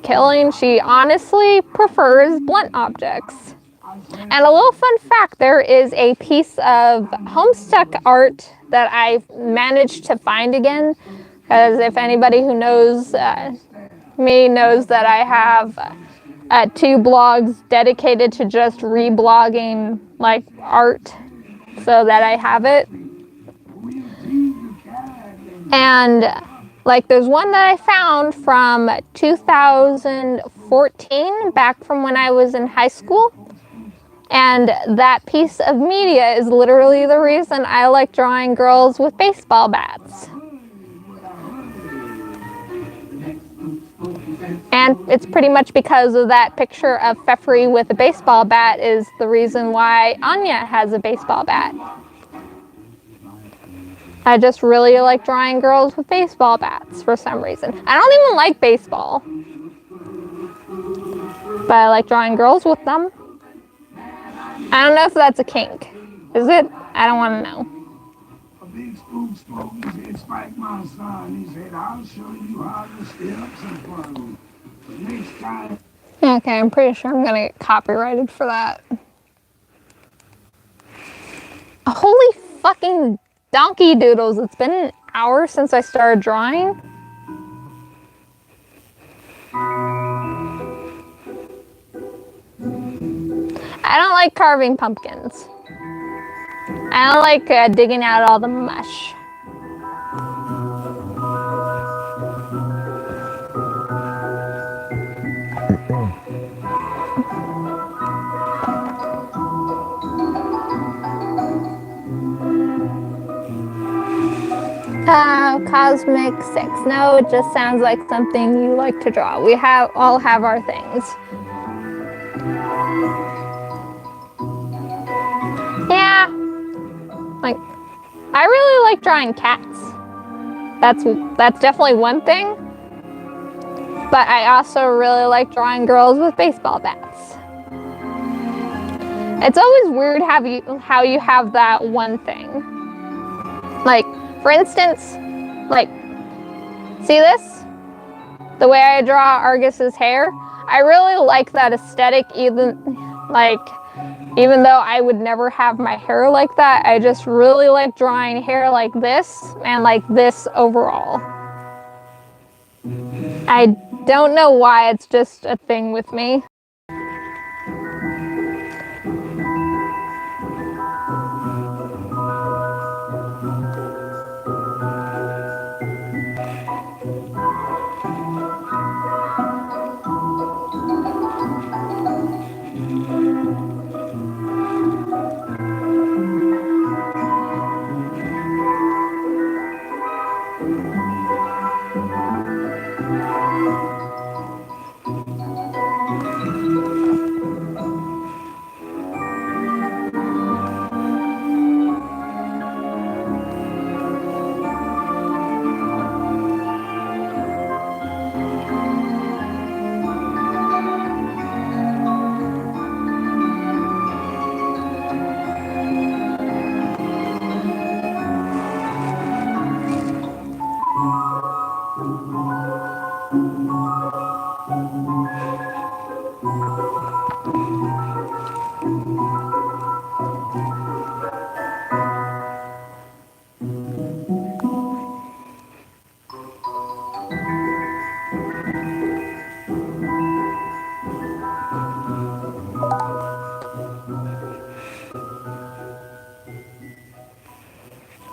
killing. She honestly prefers blunt objects. And a little fun fact, there is a piece of Homestuck art that I've managed to find again. Because if anybody who knows me knows that I have 2 blogs dedicated to just reblogging like art so that I have it. And like there's one that I found from 2014, back from when I was in high school. And that piece of media is literally the reason I like drawing girls with baseball bats. And it's pretty much because of that picture of Pfeffrey with a baseball bat is the reason why Anya has a baseball bat. I just really like drawing girls with baseball bats for some reason. I don't even like baseball, but I like drawing girls with them. I don't know if that's a kink. Is it? I don't want to know. A big spook spoke. He said, Spike, my son. He said, I'll show you how to steer up some fun. But next time. Okay, I'm pretty sure I'm going to get copyrighted for that. Holy fucking donkey doodles. It's been an hour since I started drawing. I don't like carving pumpkins. I don't like digging out all the mush. Cosmic 6. No, it just sounds like something you like to draw. We all have our things. Yeah. Like, I really like drawing cats. That's definitely one thing. But I also really like drawing girls with baseball bats. It's always weird how you have that one thing. Like, for instance, like, see this? The way I draw Argus's hair? I really like that aesthetic, even though I would never have my hair like that. I just really like drawing hair like this and like this overall. I don't know why, it's just a thing with me.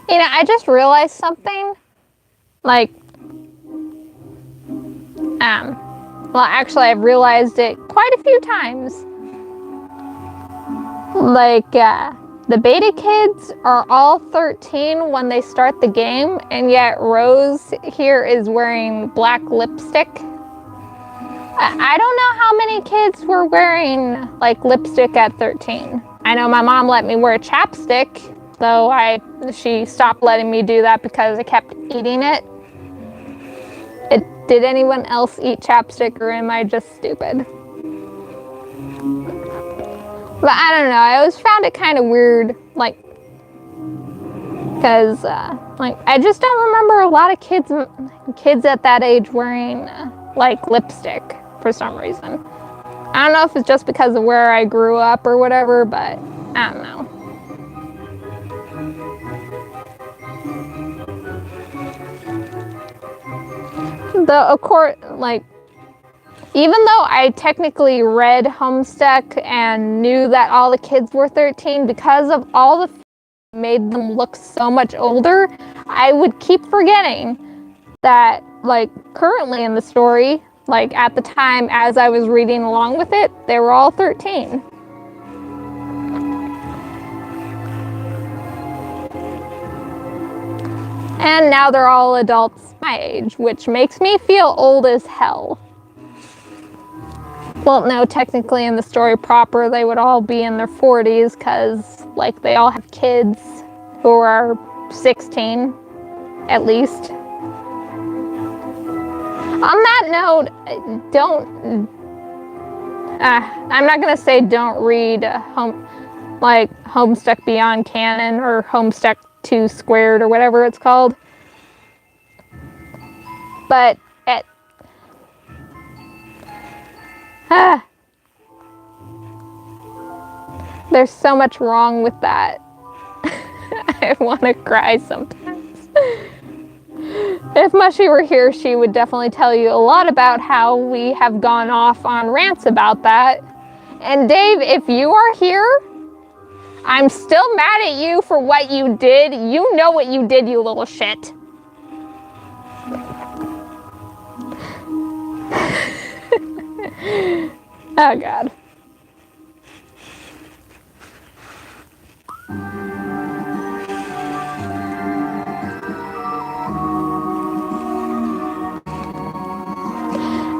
You know, I just realized something. Like, well, actually, I've realized it quite a few times. Like, the beta kids are all 13 when they start the game, and yet Rose here is wearing black lipstick. I don't know how many kids were wearing, like, lipstick at 13. I know my mom let me wear chapstick, though she stopped letting me do that because I kept eating it. Did anyone else eat chapstick, or am I just stupid? But I don't know, I always found it kind of weird, like, because, like, I just don't remember a lot of kids at that age wearing, like, lipstick for some reason. I don't know if it's just because of where I grew up or whatever, but I don't know. Of course, like, even though I technically read Homestuck and knew that all the kids were 13, because of all the made them look so much older, I would keep forgetting that, like, currently in the story, like, at the time as I was reading along with it, they were all 13. And now they're all adults my age, which makes me feel old as hell. Well, no, technically in the story proper, they would all be in their 40s because, like, they all have kids who are 16, at least. On that note, I'm not going to say don't read Homestuck Beyond Canon or Homestuck 2 Squared or whatever it's called. But there's so much wrong with that. I want to cry sometimes. If Mushy were here, she would definitely tell you a lot about how we have gone off on rants about that. And Dave, if you are here, I'm still mad at you for what you did. You know what you did, you little shit. Oh, God.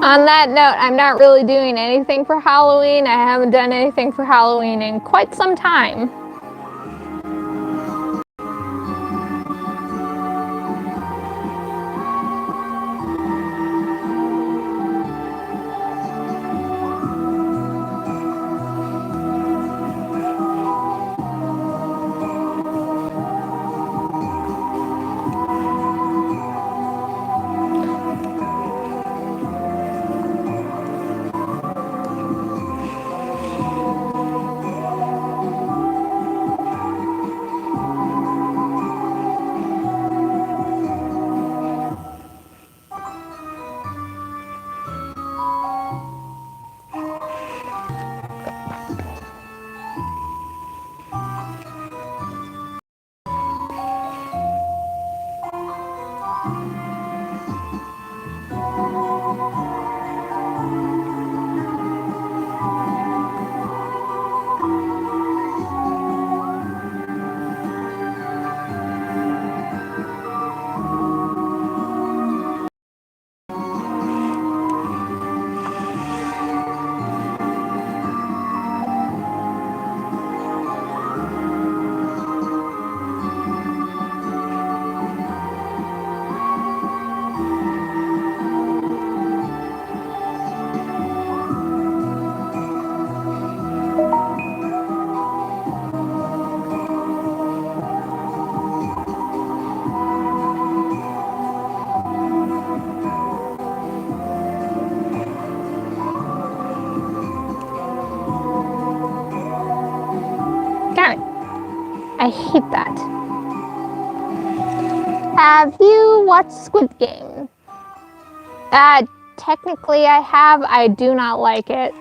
On that note, I'm not really doing anything for Halloween. I haven't done anything for Halloween in quite some time. Got it. I hate that. Have you watched Squid Game? Technically I have. I do not like it.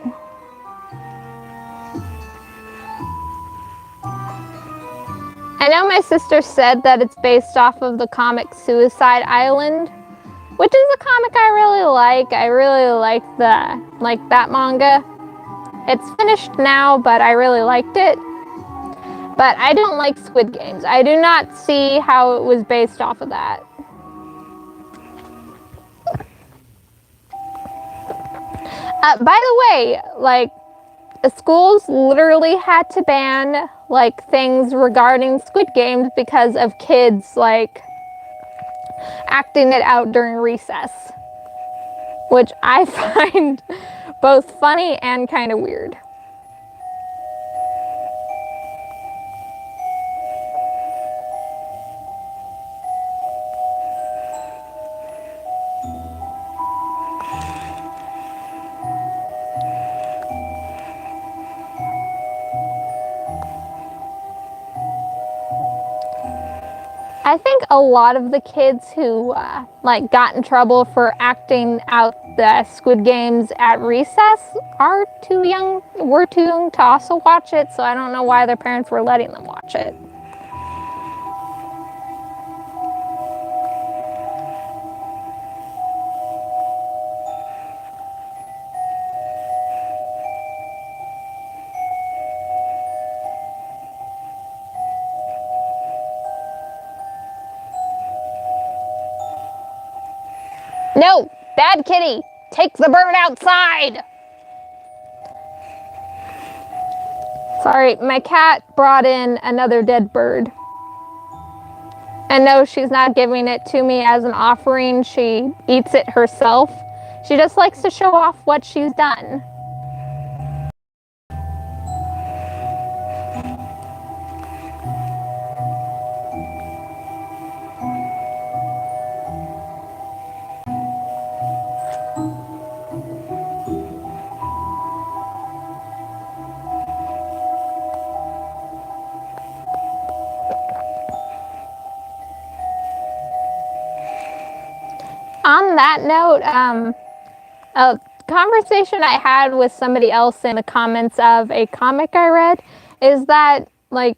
I know my sister said that it's based off of the comic Suicide Island, which is a comic I really like. I really like that manga. It's finished now, but I really liked it. But I don't like Squid Games. I do not see how it was based off of that. By the way, like, the schools literally had to ban, like, things regarding Squid Games because of kids, like, acting it out during recess. Which I find both funny and kind of weird. I think a lot of the kids who got in trouble for acting out the Squid Games at recess were too young to also watch it, so I don't know why their parents were letting them watch it. No, bad kitty. Take the bird outside. Sorry, my cat brought in another dead bird. And no, she's not giving it to me as an offering. She eats it herself. She just likes to show off what she's done. On that note, a conversation I had with somebody else in the comments of a comic I read is that, like,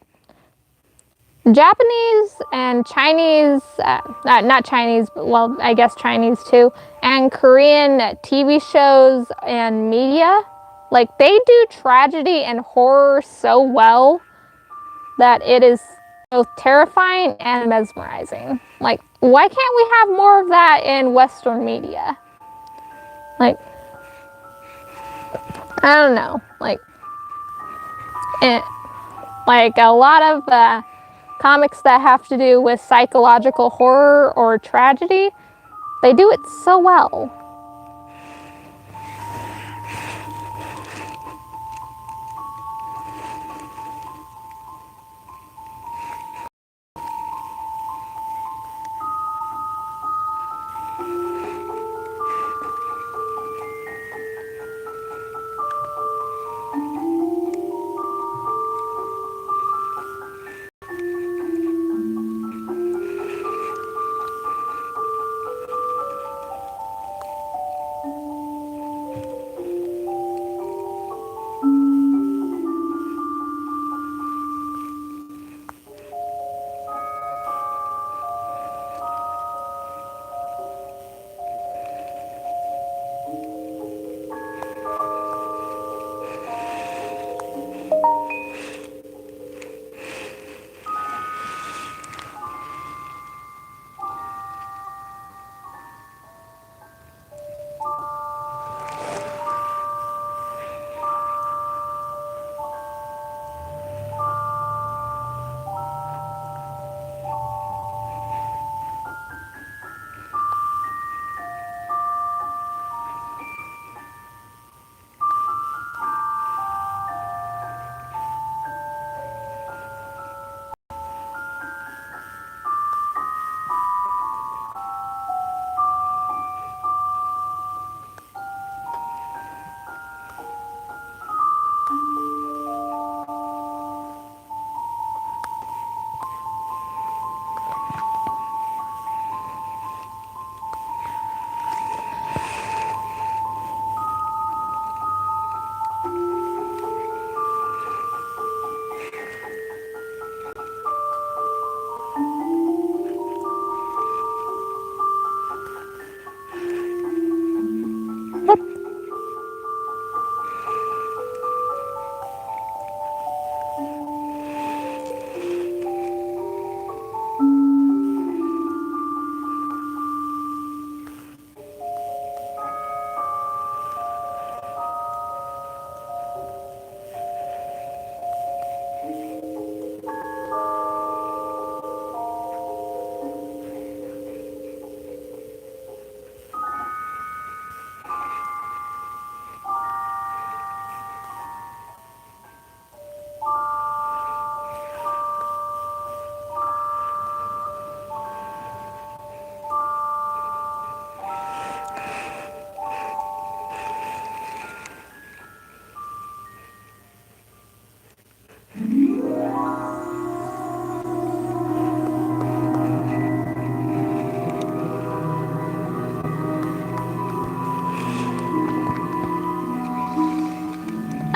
Japanese and Chinese, not Chinese, but well, I guess Chinese too, and Korean TV shows and media, like, they do tragedy and horror so well that it is both terrifying and mesmerizing. Like, why can't we have more of that in Western media? Like, I don't know. Like a lot of comics that have to do with psychological horror or tragedy, they do it so well.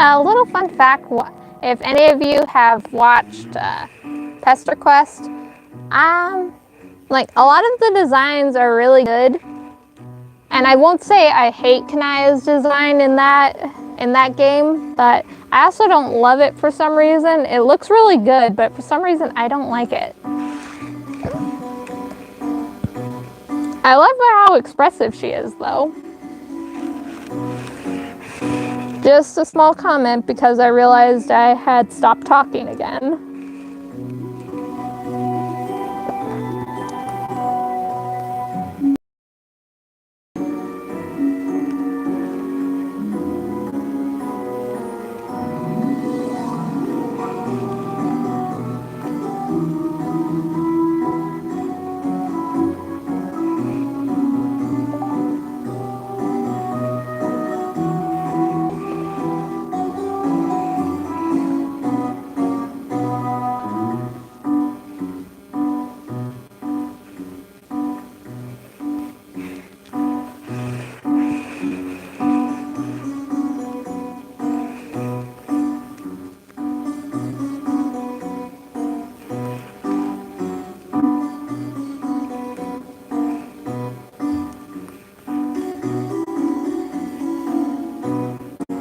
A little fun fact, if any of you have watched Pester Quest, like, a lot of the designs are really good. And I won't say I hate Kanaya's design in that game, but I also don't love it for some reason. It looks really good, but for some reason I don't like it. I love how expressive she is, though. Just a small comment because I realized I had stopped talking again.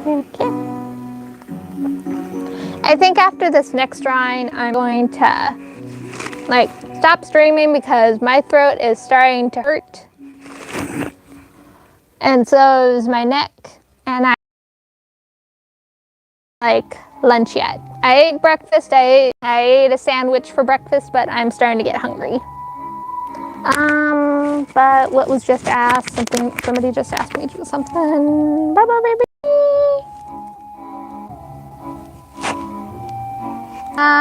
Okay. I think after this next drawing, I'm going to stop streaming because my throat is starting to hurt. And so is my neck. And I like lunch yet. I ate breakfast. I ate a sandwich for breakfast, but I'm starting to get hungry. But what was just asked? Somebody just asked me to do something. Bye bye, baby.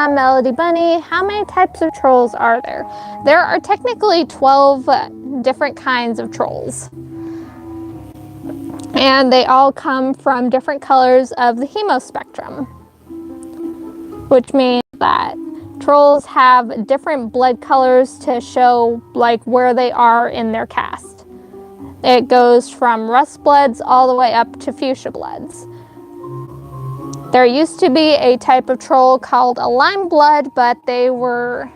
Melody Bunny, how many types of trolls are there? There are technically 12 different kinds of trolls. And they all come from different colors of the hemo spectrum. Which means that trolls have different blood colors to show where they are in their caste. It goes from rust bloods all the way up to fuchsia bloods. There used to be a type of troll called a lime blood, but they were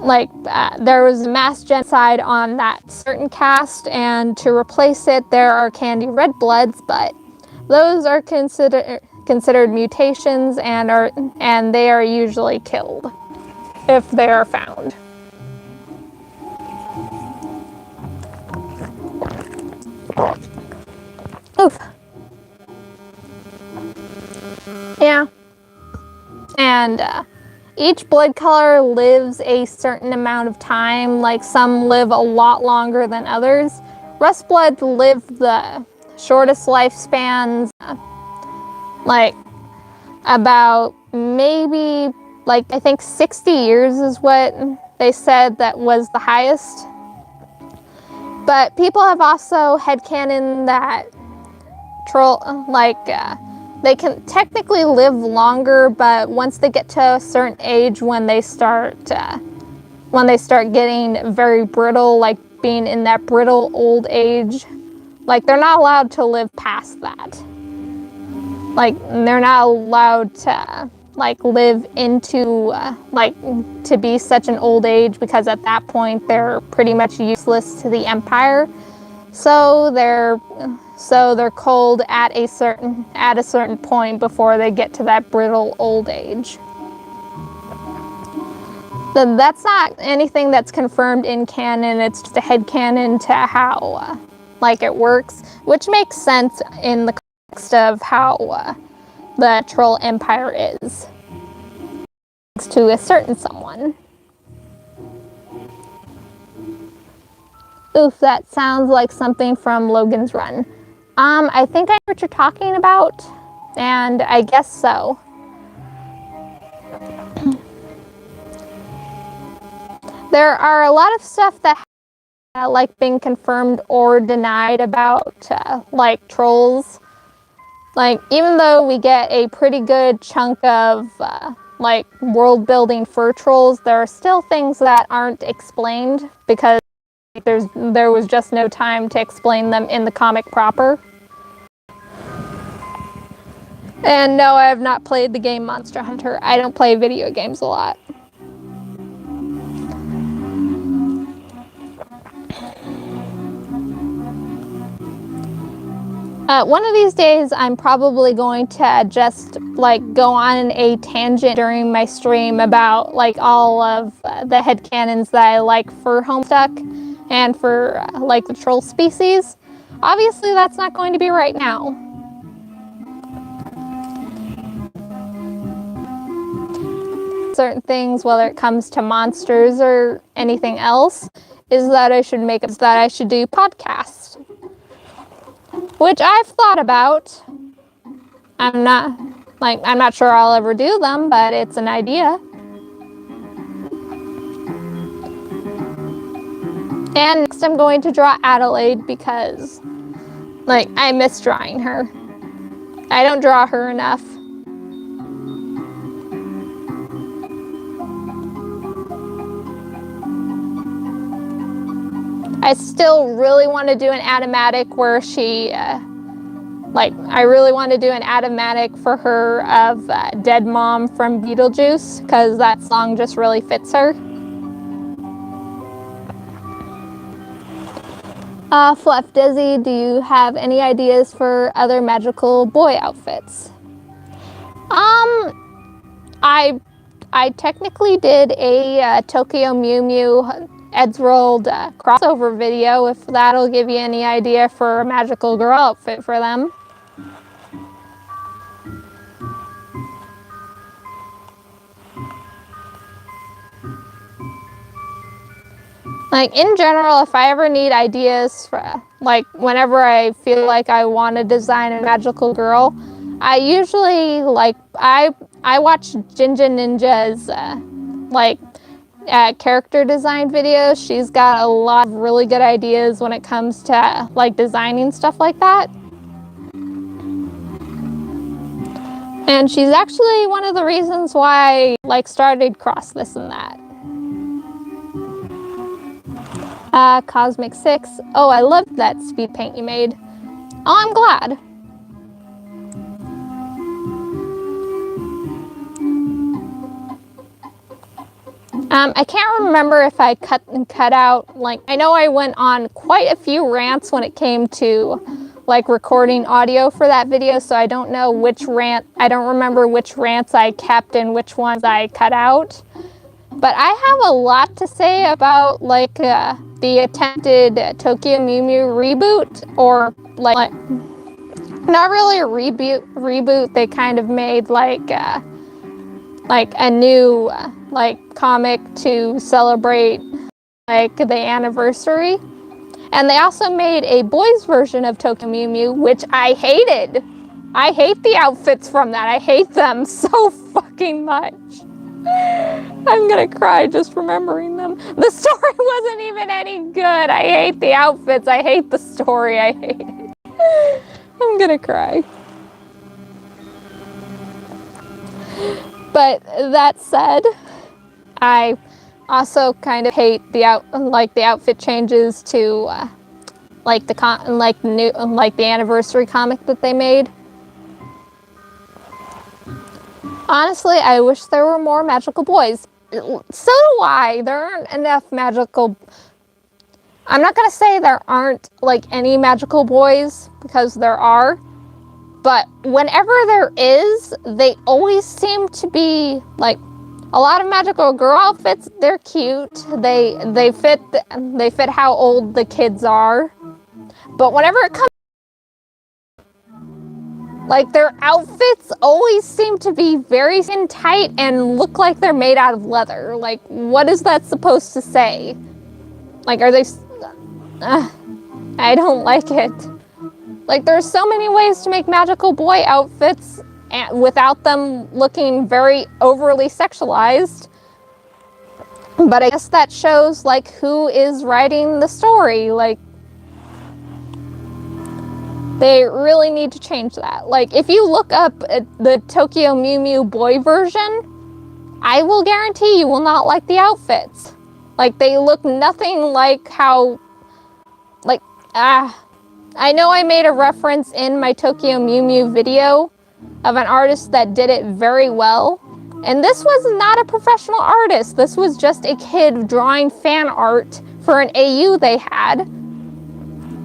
there was mass genocide on that certain caste, and to replace it, there are candy red bloods, but those are considered mutations and they are usually killed if they are found. Oof. Yeah. And each blood color lives a certain amount of time. Some live a lot longer than others. Rust bloods live the shortest lifespans. About maybe I think 60 years is what they said that was the highest. But people have also headcanon that troll they can technically live longer, but once they get to a certain age, when they start getting very brittle, being in that brittle old age, they're not allowed to live past that. They're not allowed to live into to be such an old age, because at that point they're pretty much useless to the Empire. So they're cold at a certain point before they get to that brittle old age. So that's not anything that's confirmed in canon. It's just a headcanon to how it works, which makes sense in the context of how the troll empire is. Thanks to a certain someone. Oof, that sounds like something from Logan's Run. I think I know what you're talking about, and I guess so. There are a lot of stuff that been confirmed or denied about trolls. Even though we get a pretty good chunk of world building for trolls, there are still things that aren't explained because there was just no time to explain them in the comic proper. And no, I have not played the game Monster Hunter. I don't play video games a lot. One of these days, I'm probably going to just go on a tangent during my stream about all of the headcanons that I like for Homestuck, and for like the troll species. Obviously that's not going to be right now. Certain things, whether it comes to monsters or anything else, is that I should do podcasts, which I've thought about. I'm not sure I'll ever do them, but it's an idea. And next I'm going to draw Adelaide because, like, I miss drawing her. I don't draw her enough. I still really want to do an animatic where she, I really want to do an animatic for her of Dead Mom from Beetlejuice, because that song just really fits her. Fluff Dizzy, do you have any ideas for other magical boy outfits? I technically did a Tokyo Mew Mew Eddsworld crossover video, if that'll give you any idea for a magical girl outfit for them. Like, in general, if I ever need ideas for, like, whenever I feel like I want to design a magical girl, I usually, like, I watch Jinja Ninja's, character design videos. She's got a lot of really good ideas when it comes to, like, designing stuff like that. And she's actually one of the reasons why I, like, started Cross This and That. Cosmic 6. Oh, I loved that speed paint you made. Oh, I'm glad. I can't remember if I cut out, like, I know I went on quite a few rants when it came to, like, recording audio for that video, so I don't know which I don't remember which rants I kept and which ones I cut out. But I have a lot to say about, like, the attempted Tokyo Mew Mew reboot, or, like, not really a reboot. They kind of made, like a new, comic to celebrate, like, the anniversary. And they also made a boys version of Tokyo Mew Mew, which I hated. I hate the outfits from that. I hate them so fucking much. I'm gonna cry just remembering them. The story wasn't even any good. I hate the outfits. I hate the story. I hate it. I'm gonna cry. But that said, I also kind of hate the outfit changes to the anniversary comic that they made. Honestly, I wish there were more magical boys. So do I. There aren't enough magical... I'm not going to say there aren't, like, any magical boys, because there are. But whenever there is, they always seem to be, like, a lot of magical girl outfits. They're cute. They fit how old the kids are. But whenever it comes, like, their outfits always seem to be very skin tight and look like they're made out of leather. Like, what is that supposed to say? Like, are they... I don't like it. Like, there's so many ways to make magical boy outfits without them looking very overly sexualized. But I guess that shows, like, who is writing the story. Like, they really need to change that. Like, if you look up the Tokyo Mew Mew boy version, I will guarantee you will not like the outfits. Like, they look nothing like how, like, I know I made a reference in my Tokyo Mew Mew video of an artist that did it very well. And this was not a professional artist. This was just a kid drawing fan art for an AU they had.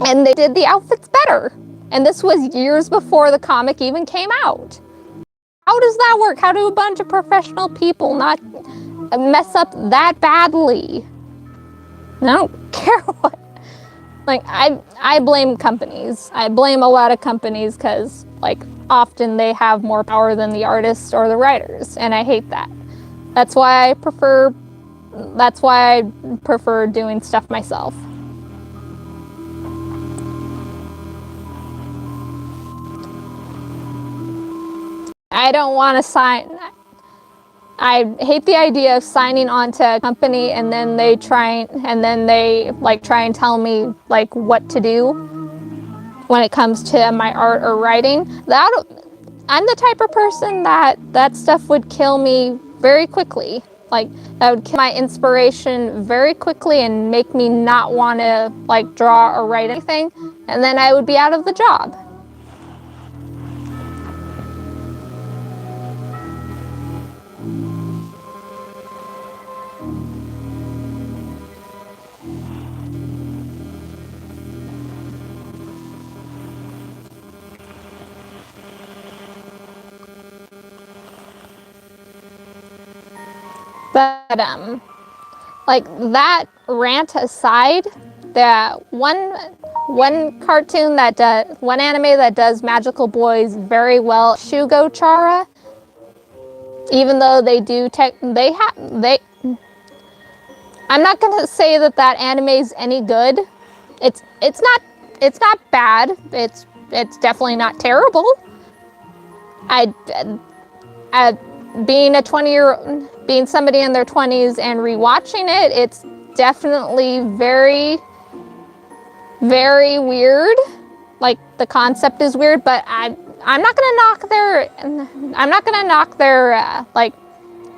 And they did the outfits better. And this was years before the comic even came out. How does that work? How do a bunch of professional people not mess up that badly? I don't care what like, I blame companies. I blame a lot of companies because, like, often they have more power than the artists or the writers, and I hate that. That's why I prefer doing stuff myself. I don't want to sign. I hate the idea of signing on to a company and then they try and tell me like what to do when it comes to my art or writing. I'm the type of person that stuff would kill me very quickly. Like, that would kill my inspiration very quickly and make me not want to like draw or write anything, and then I would be out of the job. But like, that rant aside, the one cartoon that does, one anime that does magical boys very well, Shugo Chara. Even though they do I'm not gonna say that anime's any good. It's not bad. It's definitely not terrible. Being somebody in their 20s and rewatching it, it's definitely very, very weird. Like, the concept is weird, but I'm not gonna knock their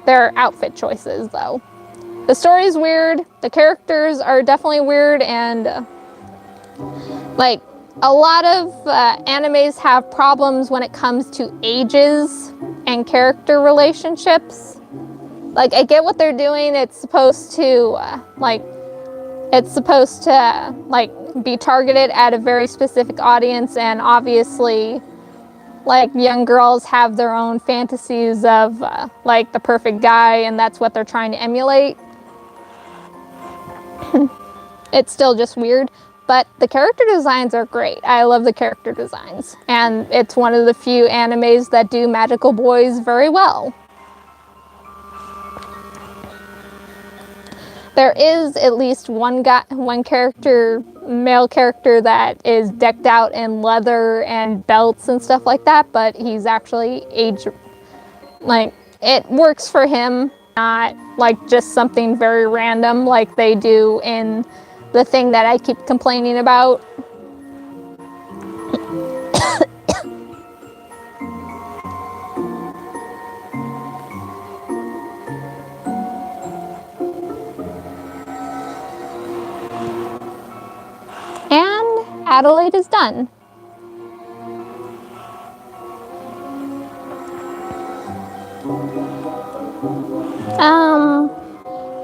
their outfit choices though. The story's weird, the characters are definitely weird, and like, a lot of animes have problems when it comes to ages and character relationships. Like, I get what they're doing. It's supposed to be targeted at a very specific audience, and obviously, like, young girls have their own fantasies of like the perfect guy, and that's what they're trying to emulate. It's still just weird. But the character designs are great. I love the character designs. And it's one of the few animes that do magical boys very well. There is at least one male character that is decked out in leather and belts and stuff like that, but he's actually it works for him, not like just something very random like they do in the thing that I keep complaining about. And Adelaide is done.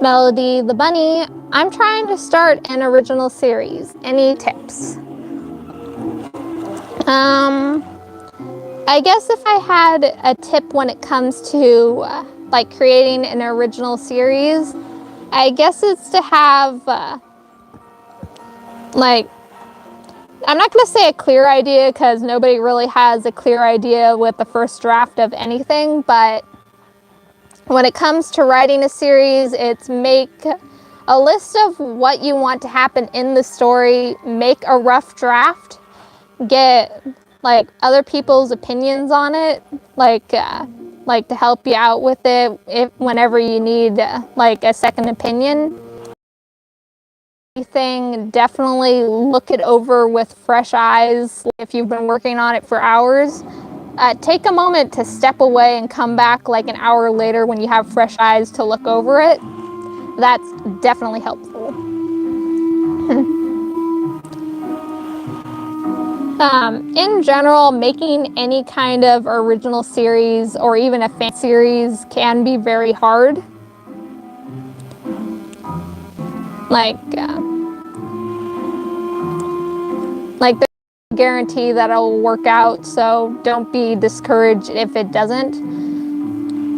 Melody the Bunny, I'm trying to start an original series. Any tips? I guess if I had a tip when it comes to like creating an original series, I guess it's to have like, I'm not going to say a clear idea because nobody really has a clear idea with the first draft of anything, but when it comes to writing a series, it's make a list of what you want to happen in the story, make a rough draft, get like other people's opinions on it, like to help you out with it whenever you need like a second opinion. Definitely look it over with fresh eyes. If you've been working on it for hours, take a moment to step away and come back like an hour later when you have fresh eyes to look over it. That's definitely helpful. In general, making any kind of original series or even a fan series can be very hard. Like there's no guarantee that it'll work out, so don't be discouraged if it doesn't.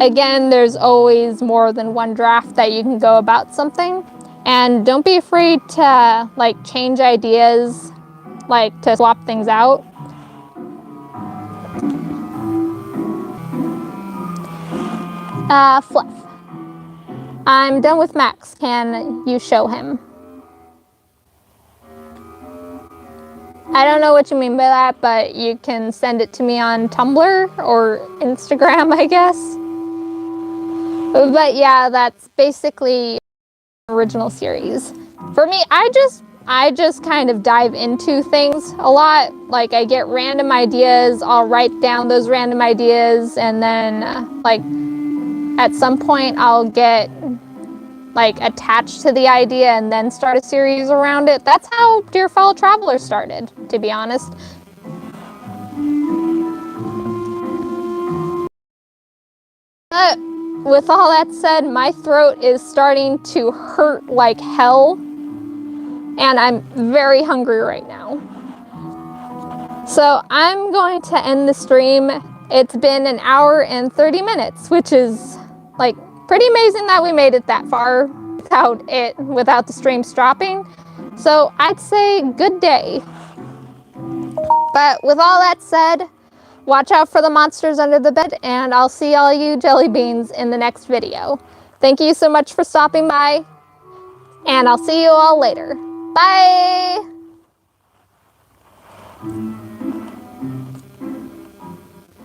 Again, there's always more than one draft that you can go about something. And don't be afraid to like change ideas, like to swap things out. Fluff. I'm done with Max. Can you show him? I don't know what you mean by that, but you can send it to me on Tumblr or Instagram, I guess. But yeah, that's basically original series. For me, I just kind of dive into things a lot. Like I get random ideas, I'll write down those random ideas, and then like at some point I'll get like attached to the idea and then start a series around it. That's how Dear Fellow Traveler started, to be honest. But with all that said, my throat is starting to hurt like hell, and I'm very hungry right now. So I'm going to end the stream. It's been an hour and 30 minutes, which is like pretty amazing that we made it that far without the stream stopping. So I'd say good day. But with all that said, watch out for the monsters under the bed, and I'll see all you jelly beans in the next video. Thank you so much for stopping by, and I'll see you all later. Bye!